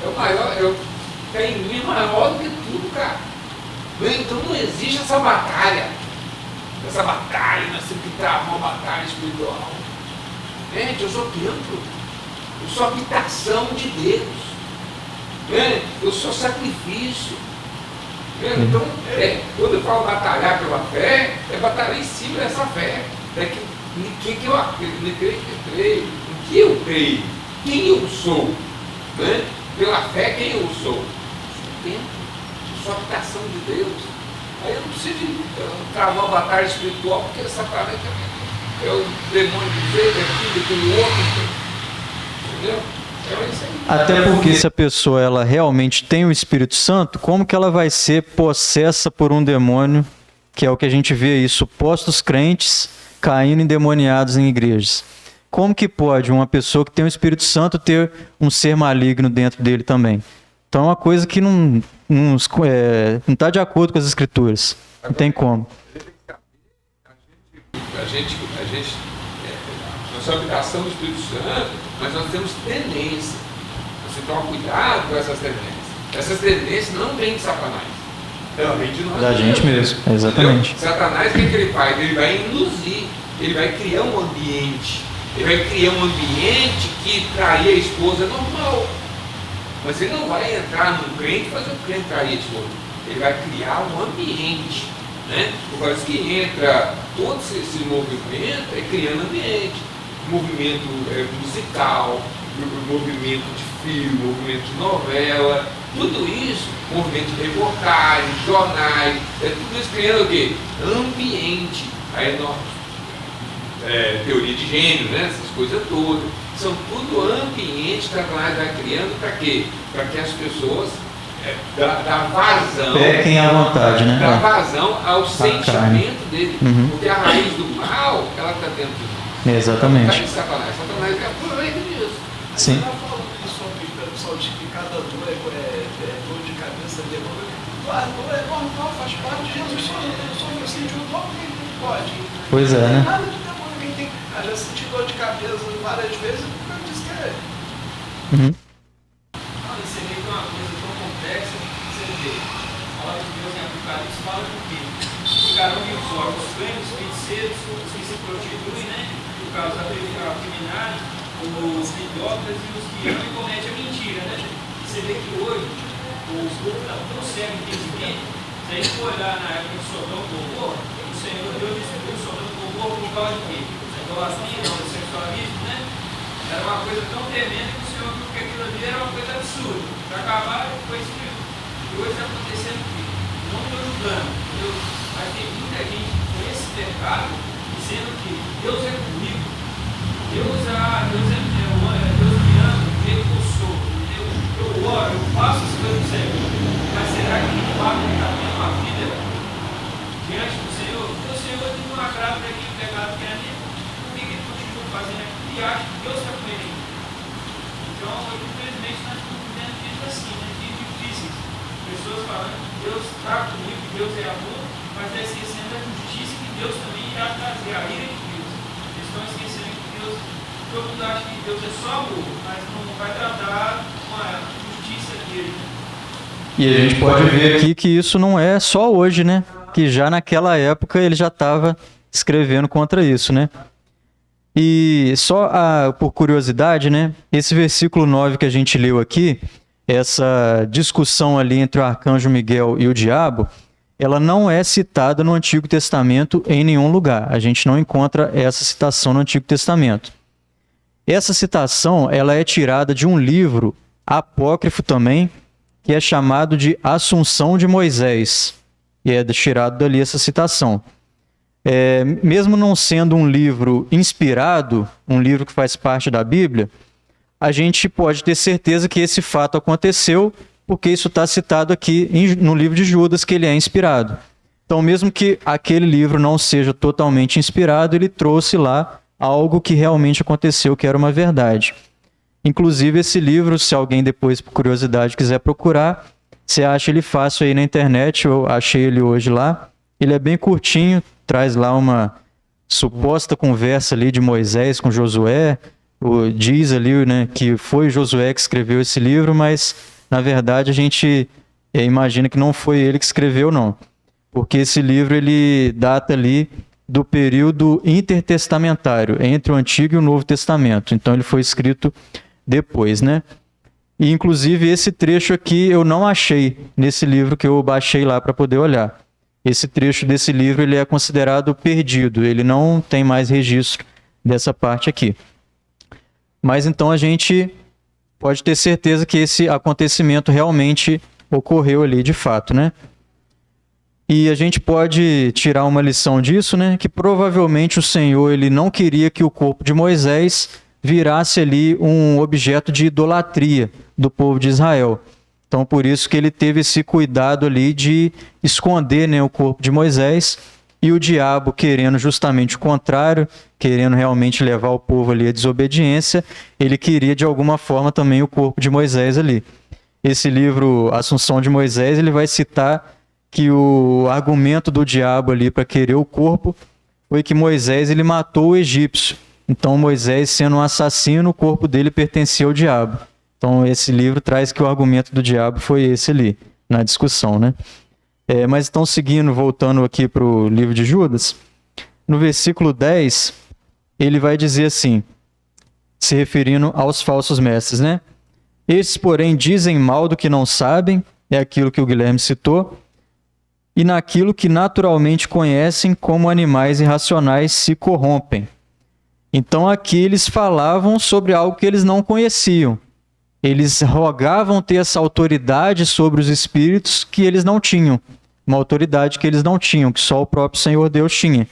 É o maior, que está em mim maior do que tudo, cara. Então não existe essa batalha. Nós temos que travar uma batalha espiritual. Gente, eu sou templo. Eu sou habitação de Deus. Eu sou sacrifício. Então, quando eu falo batalhar pela fé, é batalhar em cima dessa fé. Que eu creio, o que eu creio, quem eu sou. Né? Pela fé, quem eu sou? Eu sou templo, eu sou habitação de Deus. Aí eu não preciso travar uma batalha espiritual, porque Satanás é o demônio que veio daqui, daquele outro. Entendeu? É isso aí. Até porque se a pessoa ela realmente tem o Espírito Santo, como que ela vai ser possessa por um demônio, que é o que a gente vê aí, supostos crentes caindo endemoniados em igrejas? Como que pode uma pessoa que tem o Espírito Santo ter um ser maligno dentro dele também? Então é uma coisa que não está de acordo com as Escrituras. Não tem como. Nós somos a habitação do Espírito Santo, mas nós temos tendência. Você toma cuidado com essas tendências. Essas tendências não vêm de Satanás. Ela vem de nós. Da gente mesmo, exatamente. Entendeu? Satanás, o que ele faz? Ele vai induzir, ele vai criar um ambiente. Ele vai criar um ambiente que trair a esposa é normal. Mas ele não vai entrar no crente e fazer o crente trair a esposa. Ele vai criar um ambiente. Né? Por causa que entra todo esse movimento, é criando ambiente. Movimento musical, movimento de filme, movimento de novela, tudo isso, movimento de reportagem, jornais, tudo isso criando o quê? Ambiente. Aí nós, teoria de gênero, né? Essas coisas todas. São tudo ambientes que Satanás vai criando para quê? Para que as pessoas dá vazão. Pequem à vontade, né? Dá vazão ao sentimento dele. Uhum. Porque a raiz do mal, ela está dentro de nós. Exatamente. Satanás é aproveita disso. Sim. Você está falando isso sobre o pessoal de que cada dor é dor de cabeça, demônio. Claro, dor é normal, faz parte. Jesus só sentiu dor porque ele pode. Pois é, né? Não tem nada de demônio. Quem tem. Já senti dor de cabeça várias vezes porque eu disse que é. Uhum. Você vê que é uma coisa tão complexa que você vê. A palavra de Deus em Apocalipse fala do quê? Ficarão de fora os cães, os feiticeiros, os que se prostituem, né? Por causa da criminalidade, os idólatras e os que amam e cometem a mentira, né? Você vê que hoje os povos estão tão cegos de entendimento. Se a gente for olhar na época de Sodoma e Gomorra, o Senhor Deus destruiu Sodoma e Gomorra por causa de quê? Da idolatria, do sexualismo, né? Era uma coisa tão tremenda que o Senhor viu que aquilo ali era uma coisa absurda. Para acabar, foi destruído. E hoje está acontecendo o quê? Não estou julgando, entendeu? Mas tem muita gente com esse pecado dizendo que Deus é comigo. Deus me ama, eu sou. Eu oro, eu faço as coisas do Senhor. Mas será que de fato ele está vendo? e acha que Deus está com ele. Então, infelizmente, nós estamos vivendo dias assim, né? Dias difíceis. Pessoas falando que Deus está comigo, que Deus é amor, mas esquecendo da justiça que Deus também irá trazer, a ira de Deus. Eles estão esquecendo que Deus, todo mundo acha que Deus é só amor, mas não vai tratar com a justiça dele. E a gente pode ver aqui que isso não é só hoje, né? Que já naquela época ele já estava escrevendo contra isso, né? E só por curiosidade, né? Esse versículo 9 que a gente leu aqui, essa discussão ali entre o arcanjo Miguel e o diabo, ela não é citada no Antigo Testamento em nenhum lugar. A gente não encontra essa citação no Antigo Testamento. Essa citação, ela é tirada de um livro apócrifo também, que é chamado de Assunção de Moisés. E é tirado dali essa citação. Mesmo não sendo um livro inspirado, um livro que faz parte da Bíblia, a gente pode ter certeza que esse fato aconteceu, porque isso está citado aqui no livro de Judas, que ele é inspirado. Então, mesmo que aquele livro não seja totalmente inspirado, ele trouxe lá algo que realmente aconteceu, que era uma verdade. Inclusive, esse livro, se alguém depois, por curiosidade, quiser procurar, você acha ele fácil aí na internet, eu achei ele hoje lá. Ele é bem curtinho, traz lá uma suposta conversa ali de Moisés com Josué. Diz ali, né, que foi Josué que escreveu esse livro, mas, na verdade, a gente imagina que não foi ele que escreveu, não. Porque esse livro, ele data ali do período intertestamentário, entre o Antigo e o Novo Testamento. Então, ele foi escrito depois, né? E, inclusive, esse trecho aqui eu não achei nesse livro que eu baixei lá para poder olhar. Esse trecho desse livro ele é considerado perdido, ele não tem mais registro dessa parte aqui. Mas então a gente pode ter certeza que esse acontecimento realmente ocorreu ali de fato, né? E a gente pode tirar uma lição disso, né? Que provavelmente o Senhor ele não queria que o corpo de Moisés virasse ali um objeto de idolatria do povo de Israel. Então, por isso que ele teve esse cuidado ali de esconder, né, o corpo de Moisés, e o diabo, querendo justamente o contrário, querendo realmente levar o povo ali à desobediência, ele queria de alguma forma também o corpo de Moisés ali. Esse livro, Assunção de Moisés, ele vai citar que o argumento do diabo ali para querer o corpo foi que Moisés ele matou o egípcio. Então, Moisés, sendo um assassino, o corpo dele pertencia ao diabo. Então, esse livro traz que o argumento do diabo foi esse ali, na discussão, né? Mas então, seguindo, voltando aqui para o livro de Judas, no versículo 10, ele vai dizer assim, se referindo aos falsos mestres, né? Estes, porém, dizem mal do que não sabem, é aquilo que o Guilherme citou, e naquilo que naturalmente conhecem, como animais irracionais se corrompem. Então, aqui eles falavam sobre algo que eles não conheciam. Eles rogavam ter essa autoridade sobre os espíritos que eles não tinham. Uma autoridade que eles não tinham, que só o próprio Senhor Deus tinha.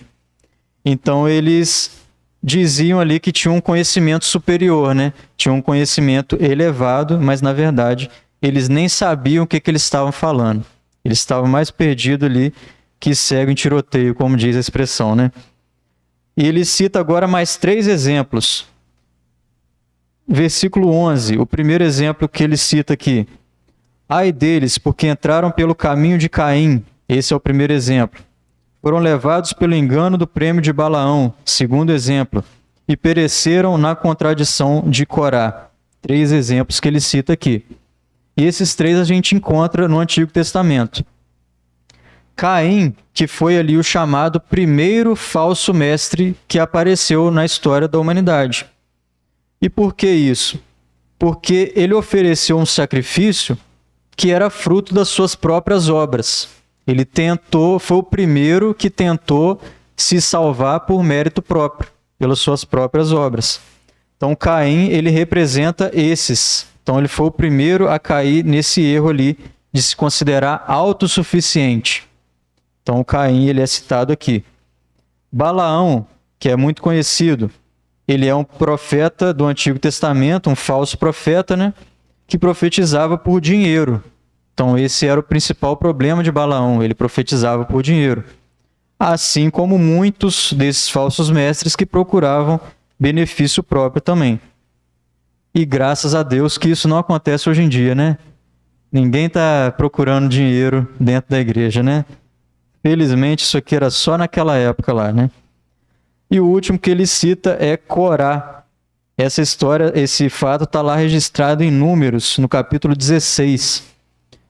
Então, eles diziam ali que tinham um conhecimento superior, né? Tinham um conhecimento elevado, mas, na verdade, eles nem sabiam o que eles estavam falando. Eles estavam mais perdidos ali que cego em tiroteio, como diz a expressão, né? E ele cita agora mais 3 exemplos. Versículo 11, o primeiro exemplo que ele cita aqui. Ai deles, porque entraram pelo caminho de Caim. Esse é o primeiro exemplo. Foram levados pelo engano do prêmio de Balaão. Segundo exemplo. E pereceram na contradição de Corá. 3 exemplos que ele cita aqui. E esses 3 a gente encontra no Antigo Testamento. Caim, que foi ali o chamado primeiro falso mestre que apareceu na história da humanidade. E por que isso? Porque ele ofereceu um sacrifício que era fruto das suas próprias obras. Ele foi o primeiro que tentou se salvar por mérito próprio, pelas suas próprias obras. Então, Caim, ele representa esses. Então, ele foi o primeiro a cair nesse erro ali de se considerar autossuficiente. Então, Caim, ele é citado aqui. Balaão, que é muito conhecido, ele é um profeta do Antigo Testamento, um falso profeta, né? Que profetizava por dinheiro. Então, esse era o principal problema de Balaão, ele profetizava por dinheiro. Assim como muitos desses falsos mestres que procuravam benefício próprio também. E graças a Deus que isso não acontece hoje em dia, né? Ninguém está procurando dinheiro dentro da igreja, né? Felizmente isso aqui era só naquela época lá, né? E o último que ele cita é Corá. Essa história, esse fato está lá registrado em Números, no capítulo 16.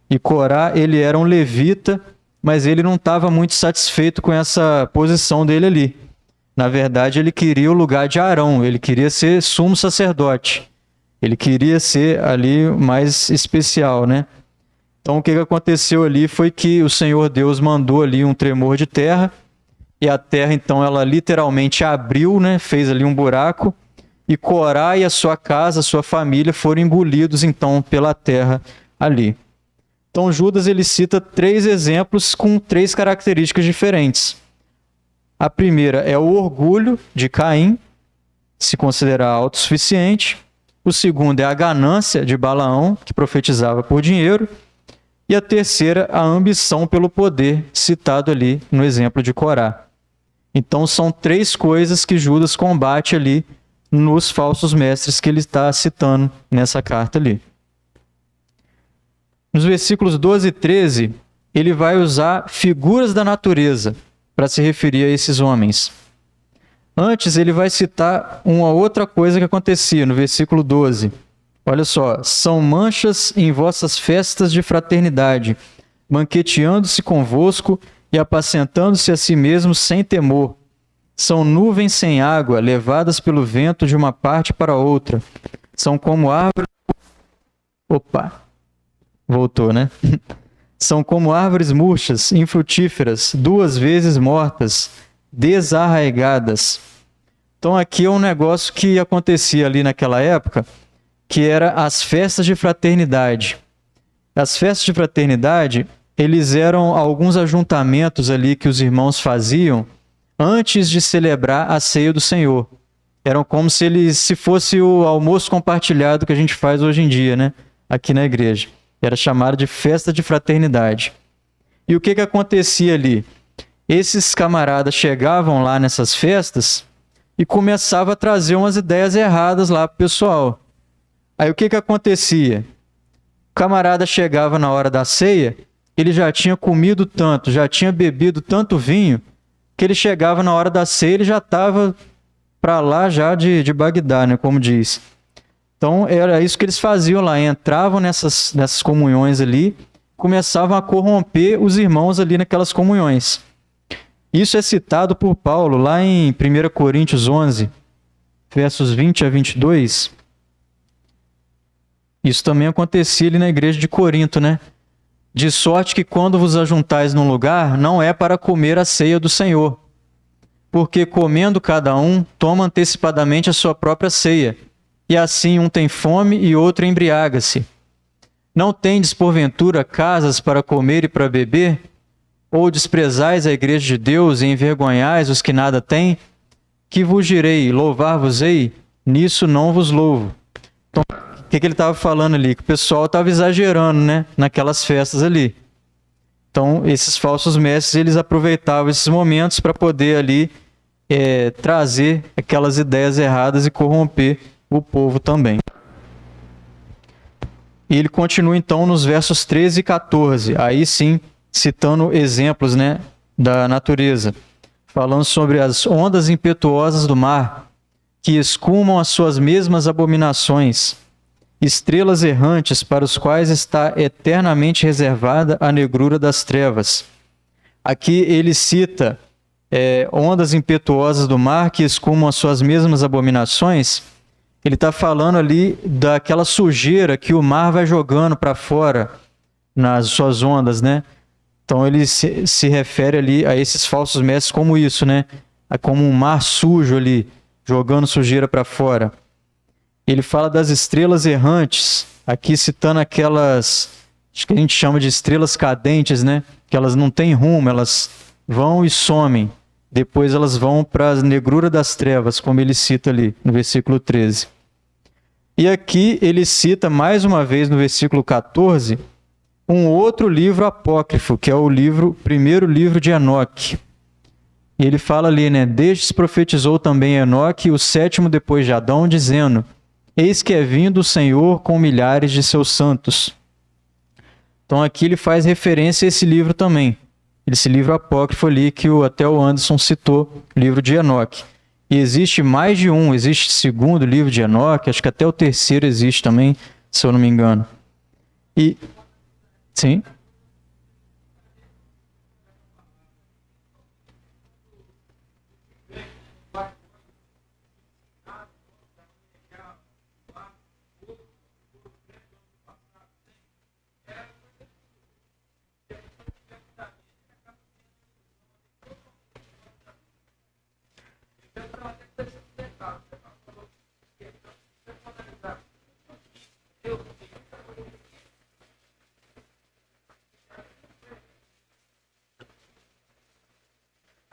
E Corá, ele era um levita, mas ele não estava muito satisfeito com essa posição dele ali. Na verdade, ele queria o lugar de Arão, ele queria ser sumo sacerdote. Ele queria ser ali mais especial, né? Então, o que aconteceu ali foi que o Senhor Deus mandou ali um tremor de terra, e a terra, então, ela literalmente abriu, né? Fez ali um buraco, e Corá e a sua casa, a sua família foram engolidos, então, pela terra ali. Então, Judas, ele cita 3 exemplos com 3 características diferentes. A primeira é o orgulho de Caim, se considerar autossuficiente. O segundo é a ganância de Balaão, que profetizava por dinheiro. E a terceira, a ambição pelo poder, citado ali no exemplo de Corá. Então, são 3 coisas que Judas combate ali nos falsos mestres que ele está citando nessa carta ali. Nos versículos 12 e 13, ele vai usar figuras da natureza para se referir a esses homens. Antes, ele vai citar uma outra coisa que acontecia no versículo 12. Olha só, são manchas em vossas festas de fraternidade, banqueteando-se convosco e apacentando-se a si mesmos sem temor. São nuvens sem água, levadas pelo vento de uma parte para outra. São como árvores... Opa! Voltou, né? São como árvores murchas, infrutíferas, 2 vezes mortas, desarraigadas. Então aqui é um negócio que acontecia ali naquela época, que era as festas de fraternidade. As festas de fraternidade, eles eram alguns ajuntamentos ali que os irmãos faziam antes de celebrar a ceia do Senhor. Eram como se fosse o almoço compartilhado que a gente faz hoje em dia, né? Aqui na igreja. Era chamado de festa de fraternidade. E o que acontecia ali? Esses camaradas chegavam lá nessas festas e começavam a trazer umas ideias erradas lá para o pessoal. Aí o que acontecia? O camarada chegava na hora da ceia, ele já tinha comido tanto, já tinha bebido tanto vinho, que ele chegava na hora da ceia, ele já estava para lá já de Bagdá, né, como diz. Então era isso que eles faziam lá, entravam nessas comunhões ali, começavam a corromper os irmãos ali naquelas comunhões. Isso é citado por Paulo lá em 1 Coríntios 11, versos 20 a 22. Isso também acontecia ali na igreja de Corinto, né? De sorte que quando vos ajuntais num lugar, não é para comer a ceia do Senhor. Porque comendo cada um, toma antecipadamente a sua própria ceia. E assim um tem fome e outro embriaga-se. Não tendes, porventura, casas para comer e para beber? Ou desprezais a igreja de Deus e envergonhais os que nada têm? Que vos direi, louvar-vos-ei? Nisso não vos louvo. Então, o que ele estava falando ali? Que o pessoal estava exagerando, né? Naquelas festas ali. Então, esses falsos mestres, eles aproveitavam esses momentos para poder ali trazer aquelas ideias erradas e corromper o povo também. E ele continua então nos versos 13 e 14, aí sim, citando exemplos, né, da natureza, falando sobre as ondas impetuosas do mar, que escumam as suas mesmas abominações, estrelas errantes para os quais está eternamente reservada a negrura das trevas. Aqui ele cita ondas impetuosas do mar que escumam as suas mesmas abominações. Ele está falando ali daquela sujeira que o mar vai jogando para fora nas suas ondas, né? Então ele se refere ali a esses falsos mestres como isso, né? Como um mar sujo ali, jogando sujeira para fora. Ele fala das estrelas errantes, aqui citando aquelas, acho que a gente chama de estrelas cadentes, né? Que elas não têm rumo, elas vão e somem. Depois elas vão para a negrura das trevas, como ele cita ali no versículo 13. E aqui ele cita mais uma vez no versículo 14 um outro livro apócrifo, que é o primeiro livro de Enoque. E ele fala ali, né? Destes profetizou também Enoque, o sétimo depois de Adão, dizendo: Eis que é vindo o Senhor com milhares de seus santos. Então aqui ele faz referência a esse livro também. Esse livro apócrifo ali que até o Anderson citou, livro de Enoque. E existe mais de um, existe segundo livro de Enoque, acho que até o terceiro existe também, se eu não me engano. E sim.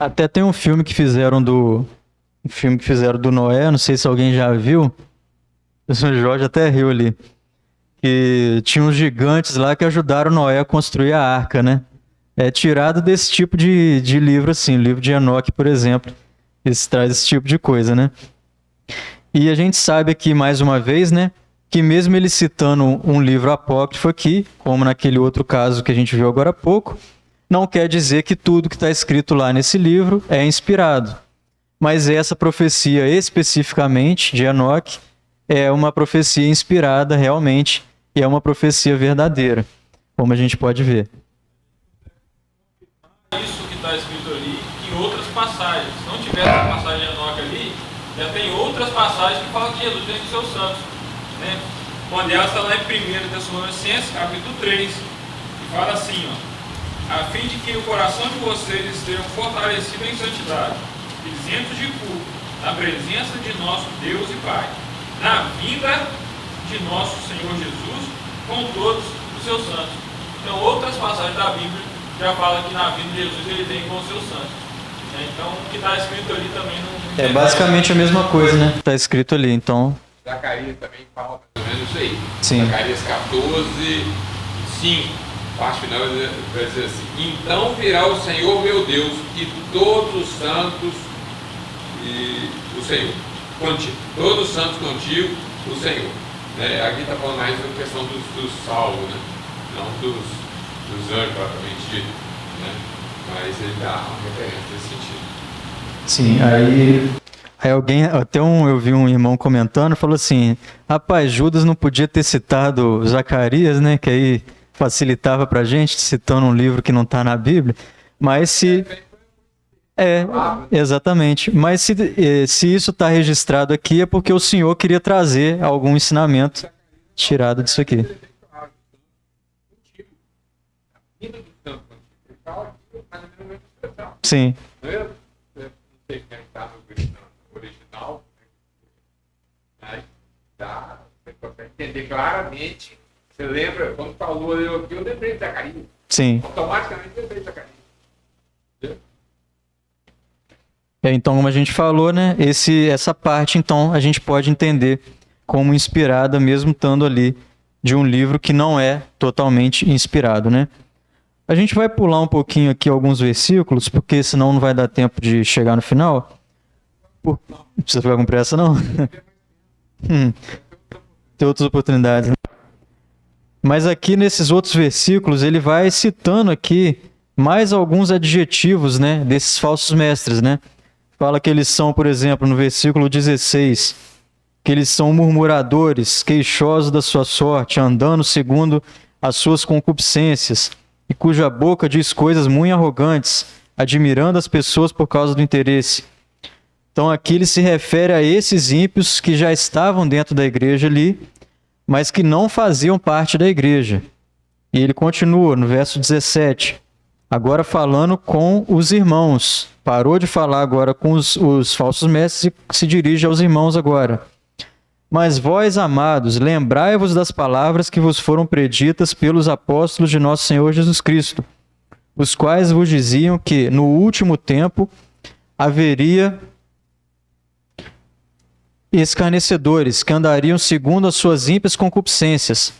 Até tem um filme que fizeram do Noé, não sei se alguém já viu. O Jorge até riu ali. Que tinha uns gigantes lá que ajudaram Noé a construir a arca, né? É tirado desse tipo de livro assim, o livro de Enoque, por exemplo. Esse traz esse tipo de coisa, né? E a gente sabe aqui mais uma vez, né, que mesmo ele citando um livro apócrifo aqui, como naquele outro caso que a gente viu agora há pouco, não quer dizer que tudo que está escrito lá nesse livro é inspirado. Mas essa profecia especificamente de Enoque é uma profecia inspirada realmente e é uma profecia verdadeira, como a gente pode ver. Isso que está escrito ali em outras passagens. Se não tivesse a passagem de Enoque ali, já tem outras passagens que falam que Jesus tem os seus santos. Né? Uma delas está lá em 1 Tessalonicenses, capítulo 3, que fala assim, ó, a fim de que o coração de vocês estejam fortalecido em santidade, isentos de culpa, na presença de nosso Deus e Pai, na vinda de nosso Senhor Jesus, com todos os seus santos. Então, outras passagens da Bíblia já falam que na vinda de Jesus ele vem com os seus santos. Então, o que está escrito ali também não... É basicamente a mesma coisa, né? Está escrito ali, então... Zacarias também fala mais ou menos isso aí. Sim. Zacarias 14, 5. Parte final vai dizer assim: então virá o Senhor meu Deus e todos os santos e o Senhor contigo, todos os santos contigo, o Senhor. Né? Aqui está falando mais da questão dos salvos, né? Não dos anjos propriamente dito, né? Mas ele dá uma referência nesse sentido. Sim, aí alguém, eu vi um irmão comentando, falou assim: rapaz, Judas não podia ter citado Zacarias, né? Que aí facilitava pra gente, citando um livro que não está na Bíblia, mas se... exatamente. Mas se isso está registrado aqui é porque o Senhor queria trazer algum ensinamento tirado disso aqui. Sim. Eu não sei como está no original, mas dá, você consegue entender claramente. Você lembra, quando falou aqui, eu lembrei de Zacarias. Sim. Automaticamente eu lembrei de Zacarias. Então, como a gente falou, né, essa parte, então, a gente pode entender como inspirada, mesmo estando ali, de um livro que não é totalmente inspirado, né? A gente vai pular um pouquinho aqui alguns versículos, porque senão não vai dar tempo de chegar no final. Não precisa ficar com pressa, não? Tem outras oportunidades, né? Mas aqui nesses outros versículos ele vai citando aqui mais alguns adjetivos, né, desses falsos mestres, né? Fala que eles são, por exemplo, no versículo 16, que eles são murmuradores, queixosos da sua sorte, andando segundo as suas concupiscências, e cuja boca diz coisas muito arrogantes, admirando as pessoas por causa do interesse. Então aqui ele se refere a esses ímpios que já estavam dentro da igreja ali, mas que não faziam parte da igreja. E ele continua no verso 17, agora falando com os irmãos. Parou de falar agora com os falsos mestres e se dirige aos irmãos agora. Mas vós, amados, lembrai-vos das palavras que vos foram preditas pelos apóstolos de nosso Senhor Jesus Cristo, os quais vos diziam que no último tempo haveria escarnecedores que andariam segundo as suas ímpias concupiscências.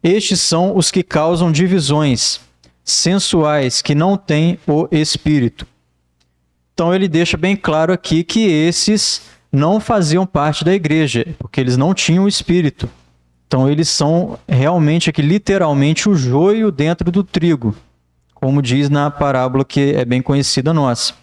Estes são os que causam divisões, sensuais, que não têm o Espírito. Então ele deixa bem claro aqui que esses não faziam parte da igreja, porque eles não tinham o Espírito. Então eles são realmente aqui, literalmente, o joio dentro do trigo, como diz na parábola que é bem conhecida nossa.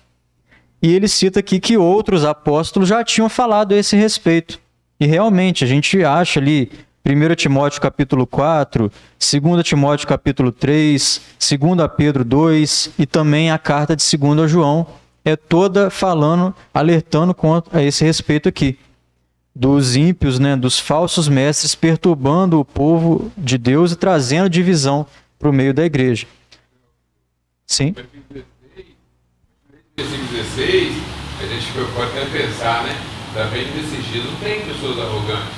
E ele cita aqui que outros apóstolos já tinham falado a esse respeito. E realmente, a gente acha ali 1 Timóteo capítulo 4, 2 Timóteo capítulo 3, 2 Pedro 2 e também a carta de 2 João, é toda falando, alertando a esse respeito aqui. Dos ímpios, né, dos falsos mestres, perturbando o povo de Deus e trazendo divisão para o meio da igreja. Sim? Versículo 16, a gente pode até pensar, né? Também nesses dias não tem pessoas arrogantes,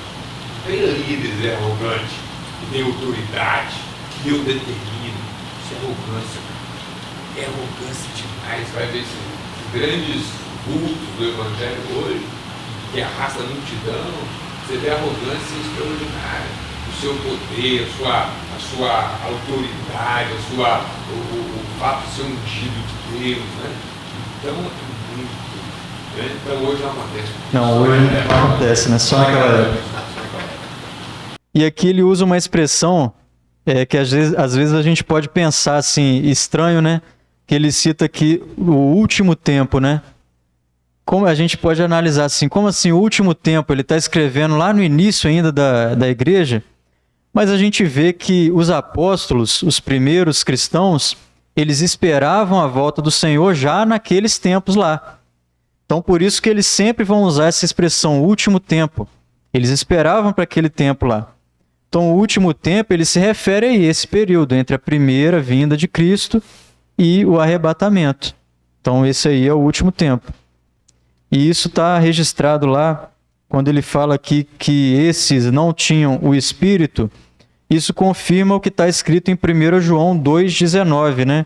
não tem líderes arrogantes, que tem autoridade, que eu determino. Isso é arrogância, cara. É arrogância demais. Vai ver esses grandes vultos do Evangelho hoje, que arrasta a multidão, você vê a arrogância extraordinária, o seu poder, a sua autoridade, o fato de ser ungido de Deus, né? Então, né? Então hoje não acontece. Não, hoje não acontece, né? Só naquela época. E aqui ele usa uma expressão que às vezes a gente pode pensar assim, estranho, né? Que ele cita aqui o último tempo, né? Como a gente pode analisar assim, como assim o último tempo? Ele está escrevendo lá no início ainda da igreja, mas a gente vê que os apóstolos, os primeiros cristãos, eles esperavam a volta do Senhor já naqueles tempos lá. Então, por isso que eles sempre vão usar essa expressão, último tempo. Eles esperavam para aquele tempo lá. Então, o último tempo, ele se refere a esse período, entre a primeira vinda de Cristo e o arrebatamento. Então, esse aí é o último tempo. E isso está registrado lá, quando ele fala aqui que esses não tinham o Espírito, isso confirma o que está escrito em 1 João 2,19, né?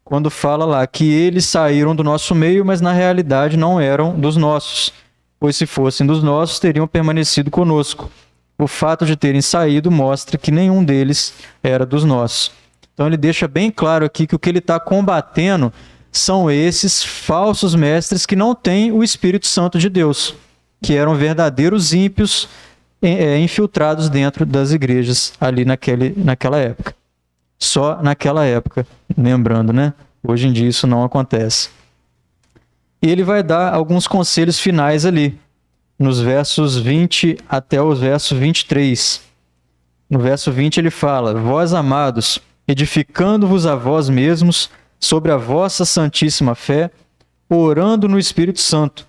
Quando fala lá que eles saíram do nosso meio, mas na realidade não eram dos nossos, pois se fossem dos nossos, teriam permanecido conosco. O fato de terem saído mostra que nenhum deles era dos nossos. Então ele deixa bem claro aqui que o que ele está combatendo são esses falsos mestres que não têm o Espírito Santo de Deus, que eram verdadeiros ímpios infiltrados dentro das igrejas ali naquela época. Só naquela época, lembrando, né? Hoje em dia isso não acontece. E ele vai dar alguns conselhos finais ali, nos versos 20 até o verso 23. No verso 20 ele fala: Vós, amados, edificando-vos a vós mesmos sobre a vossa santíssima fé, orando no Espírito Santo,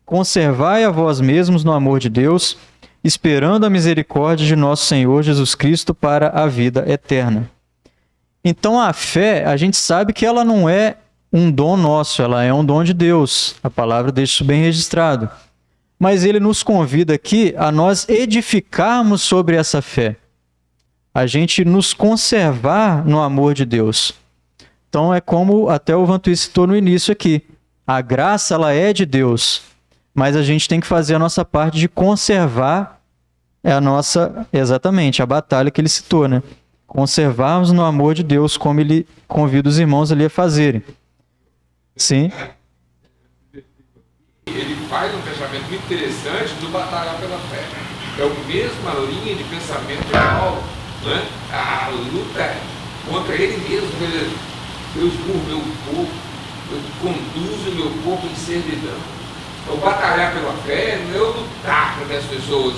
conservai a vós mesmos no amor de Deus, esperando a misericórdia de nosso Senhor Jesus Cristo para a vida eterna. Então a fé, a gente sabe que ela não é um dom nosso, ela é um dom de Deus. A palavra deixa isso bem registrado. Mas ele nos convida aqui a nós edificarmos sobre essa fé. A gente nos conservar no amor de Deus. Então é como até o Vantuí citou no início aqui. A graça, ela é de Deus, mas a gente tem que fazer a nossa parte de conservar exatamente, a batalha que ele citou, né? Conservarmos no amor de Deus, como ele convida os irmãos ali a fazerem. Sim? Ele faz um fechamento muito interessante do batalhar pela fé. É a mesma linha de pensamento de Paulo, né? A luta contra ele mesmo. Eu esmurro meu corpo, eu conduzo meu corpo em servidão. Então, batalhar pela fé não é eu lutar para que as pessoas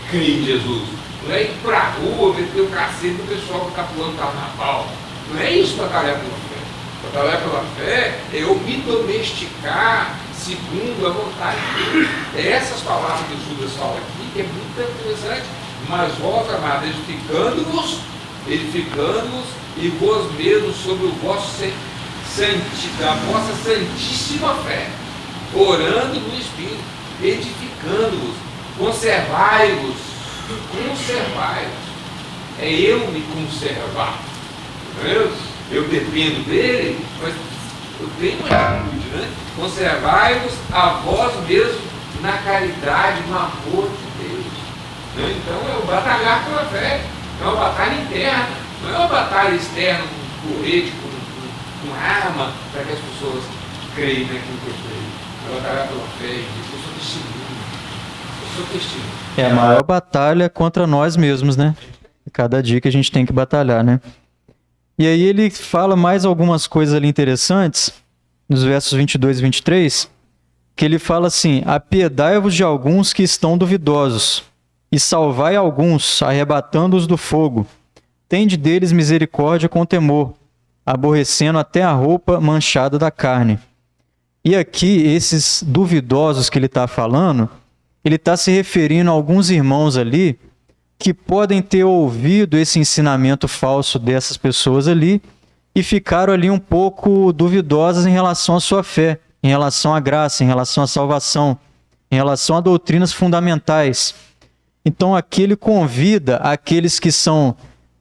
creem em Jesus. Não é ir para a rua, meter o cacete do pessoal que está pulando carnaval. Não é isso batalhar pela fé. Batalhar pela fé é eu me domesticar segundo a vontade de Deus. É essas palavras que o Judas fala aqui, que é muito interessante. Mas vós, amados, edificando-vos e vós mesmos sobre o vosso a vossa santíssima fé, orando no Espírito, edificando-vos, conservai-vos. É eu me conservar. Eu dependo dele, mas eu tenho uma atitude, né? Conservai-vos a vós mesmos na caridade, no amor de Deus. Né? Então é o batalhar pela fé, é uma batalha interna, não é uma batalha externa com correte, com arma, para que as pessoas creio naquilo que eu creio. A batalhar pela fé, eu sou testemunho. Eu sou testemunho. É a maior batalha contra nós mesmos, né? Cada dia que a gente tem que batalhar, né? E aí ele fala mais algumas coisas ali interessantes, nos versos 22 e 23, que ele fala assim: apiedai-vos de alguns que estão duvidosos, e salvai alguns, arrebatando-os do fogo. Tende deles misericórdia com temor, aborrecendo até a roupa manchada da carne. E aqui, esses duvidosos que ele está falando, ele está se referindo a alguns irmãos ali que podem ter ouvido esse ensinamento falso dessas pessoas ali e ficaram ali um pouco duvidosas em relação à sua fé, em relação à graça, em relação à salvação, em relação a doutrinas fundamentais. Então aqui ele convida aqueles que são,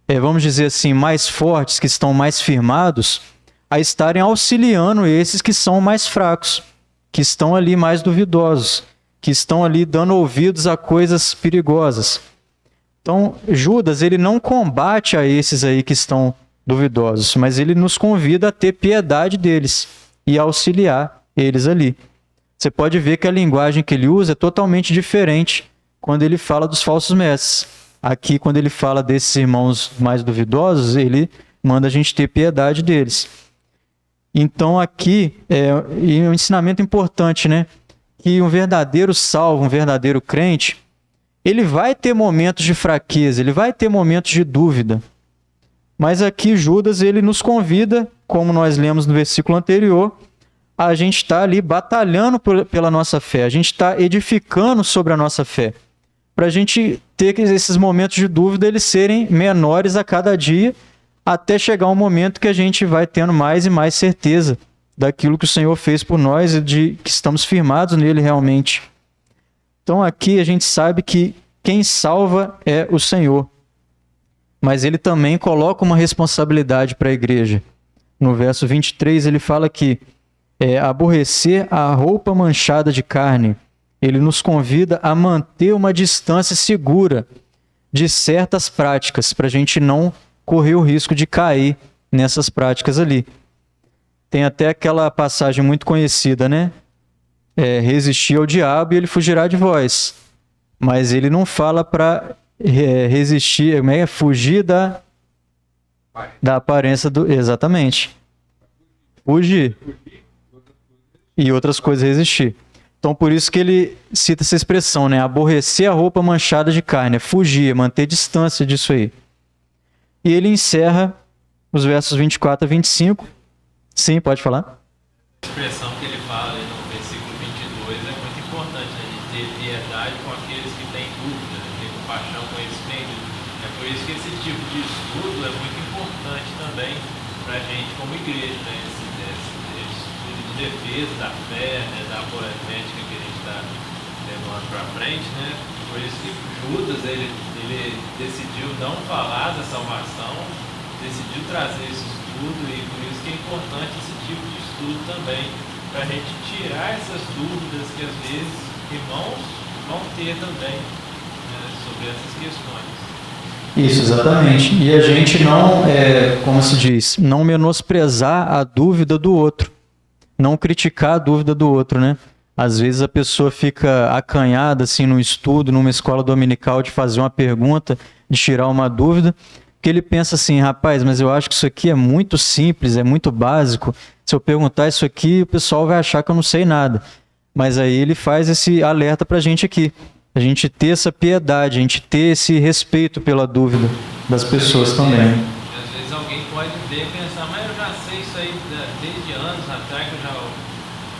vamos dizer assim, mais fortes, que estão mais firmados, a estarem auxiliando esses que são mais fracos, que estão ali mais duvidosos, que estão ali dando ouvidos a coisas perigosas. Então, Judas, ele não combate a esses aí que estão duvidosos, mas ele nos convida a ter piedade deles e auxiliar eles ali. Você pode ver que a linguagem que ele usa é totalmente diferente quando ele fala dos falsos mestres. Aqui, quando ele fala desses irmãos mais duvidosos, ele manda a gente ter piedade deles. Então, aqui é um ensinamento importante, né? Que um verdadeiro salvo, um verdadeiro crente, ele vai ter momentos de fraqueza, ele vai ter momentos de dúvida. Mas aqui Judas, ele nos convida, como nós lemos no versículo anterior, a gente está ali batalhando pela nossa fé, a gente está edificando sobre a nossa fé, para a gente ter esses momentos de dúvida, eles serem menores a cada dia, até chegar um momento que a gente vai tendo mais e mais certeza daquilo que o Senhor fez por nós e de que estamos firmados nele realmente. Então aqui a gente sabe que quem salva é o Senhor, mas ele também coloca uma responsabilidade para a igreja. No verso 23 ele fala que aborrecer a roupa manchada de carne. Ele nos convida a manter uma distância segura de certas práticas, para a gente não correr o risco de cair nessas práticas ali. Tem até aquela passagem muito conhecida, né? Resistir ao diabo e ele fugirá de vós. Mas ele não fala para resistir, fugir da aparência do... Exatamente. Fugir. E outras coisas resistir. Então, por isso que ele cita essa expressão, né? Aborrecer a roupa manchada de carne, fugir, manter distância disso aí. E ele encerra os versos 24 a 25. Sim, pode falar. A expressão que ele fala ali no versículo 22 é muito importante, né? De ter piedade com aqueles que têm dúvida, né? Ter compaixão, conhecimento. É por isso que esse tipo de estudo é muito importante também para a gente como igreja, né? Esse estudo de defesa da fé, né? Da apologética que a gente está levando para frente, né? Por isso que Judas, ele decidiu não falar da salvação, decidiu trazer esse estudo, e por isso que é importante esse tipo de estudo também, para a gente tirar essas dúvidas que às vezes irmãos vão ter também, né, sobre essas questões. Isso, exatamente. E a gente não, como se diz, não menosprezar a dúvida do outro, não criticar a dúvida do outro, né? Às vezes a pessoa fica acanhada assim no estudo, numa escola dominical, de fazer uma pergunta, de tirar uma dúvida, que ele pensa assim: rapaz, mas eu acho que isso aqui é muito simples, é muito básico. Se eu perguntar isso aqui, o pessoal vai achar que eu não sei nada. Mas aí ele faz esse alerta pra gente aqui. A gente ter essa piedade, a gente ter esse respeito pela dúvida das pessoas também. Às vezes alguém pode ver e pensar: mas eu já sei isso aí desde anos atrás, que eu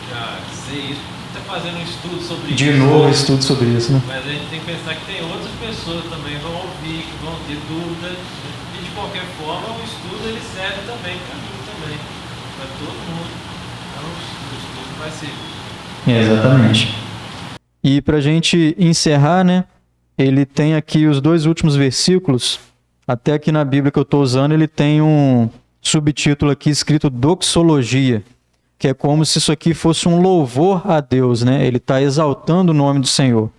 já sei isso. Fazendo um estudo sobre isso. De novo, estudo sobre isso, né? Mas a gente tem que pensar que tem outras pessoas também que vão ouvir, que vão ter dúvidas. E de qualquer forma, o estudo ele serve também para mim também, para todo mundo. Então o estudo vai ser. Exatamente. E para a gente encerrar, né? Ele tem aqui os 2 últimos versículos. Até aqui na Bíblia que eu estou usando, ele tem um subtítulo aqui escrito doxologia, que é como se isso aqui fosse um louvor a Deus, né? Ele está exaltando o nome do Senhor.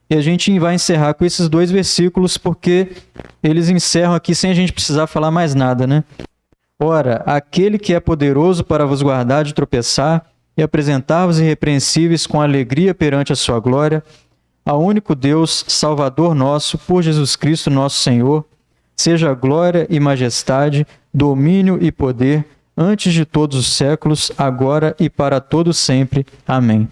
E a gente vai encerrar com esses 2 versículos, porque eles encerram aqui sem a gente precisar falar mais nada, né? Ora, aquele que é poderoso para vos guardar de tropeçar e apresentar-vos irrepreensíveis com alegria perante a sua glória, ao único Deus, Salvador nosso, por Jesus Cristo nosso Senhor, seja glória e majestade, domínio e poder, antes de todos os séculos, agora e para todo sempre. Amém.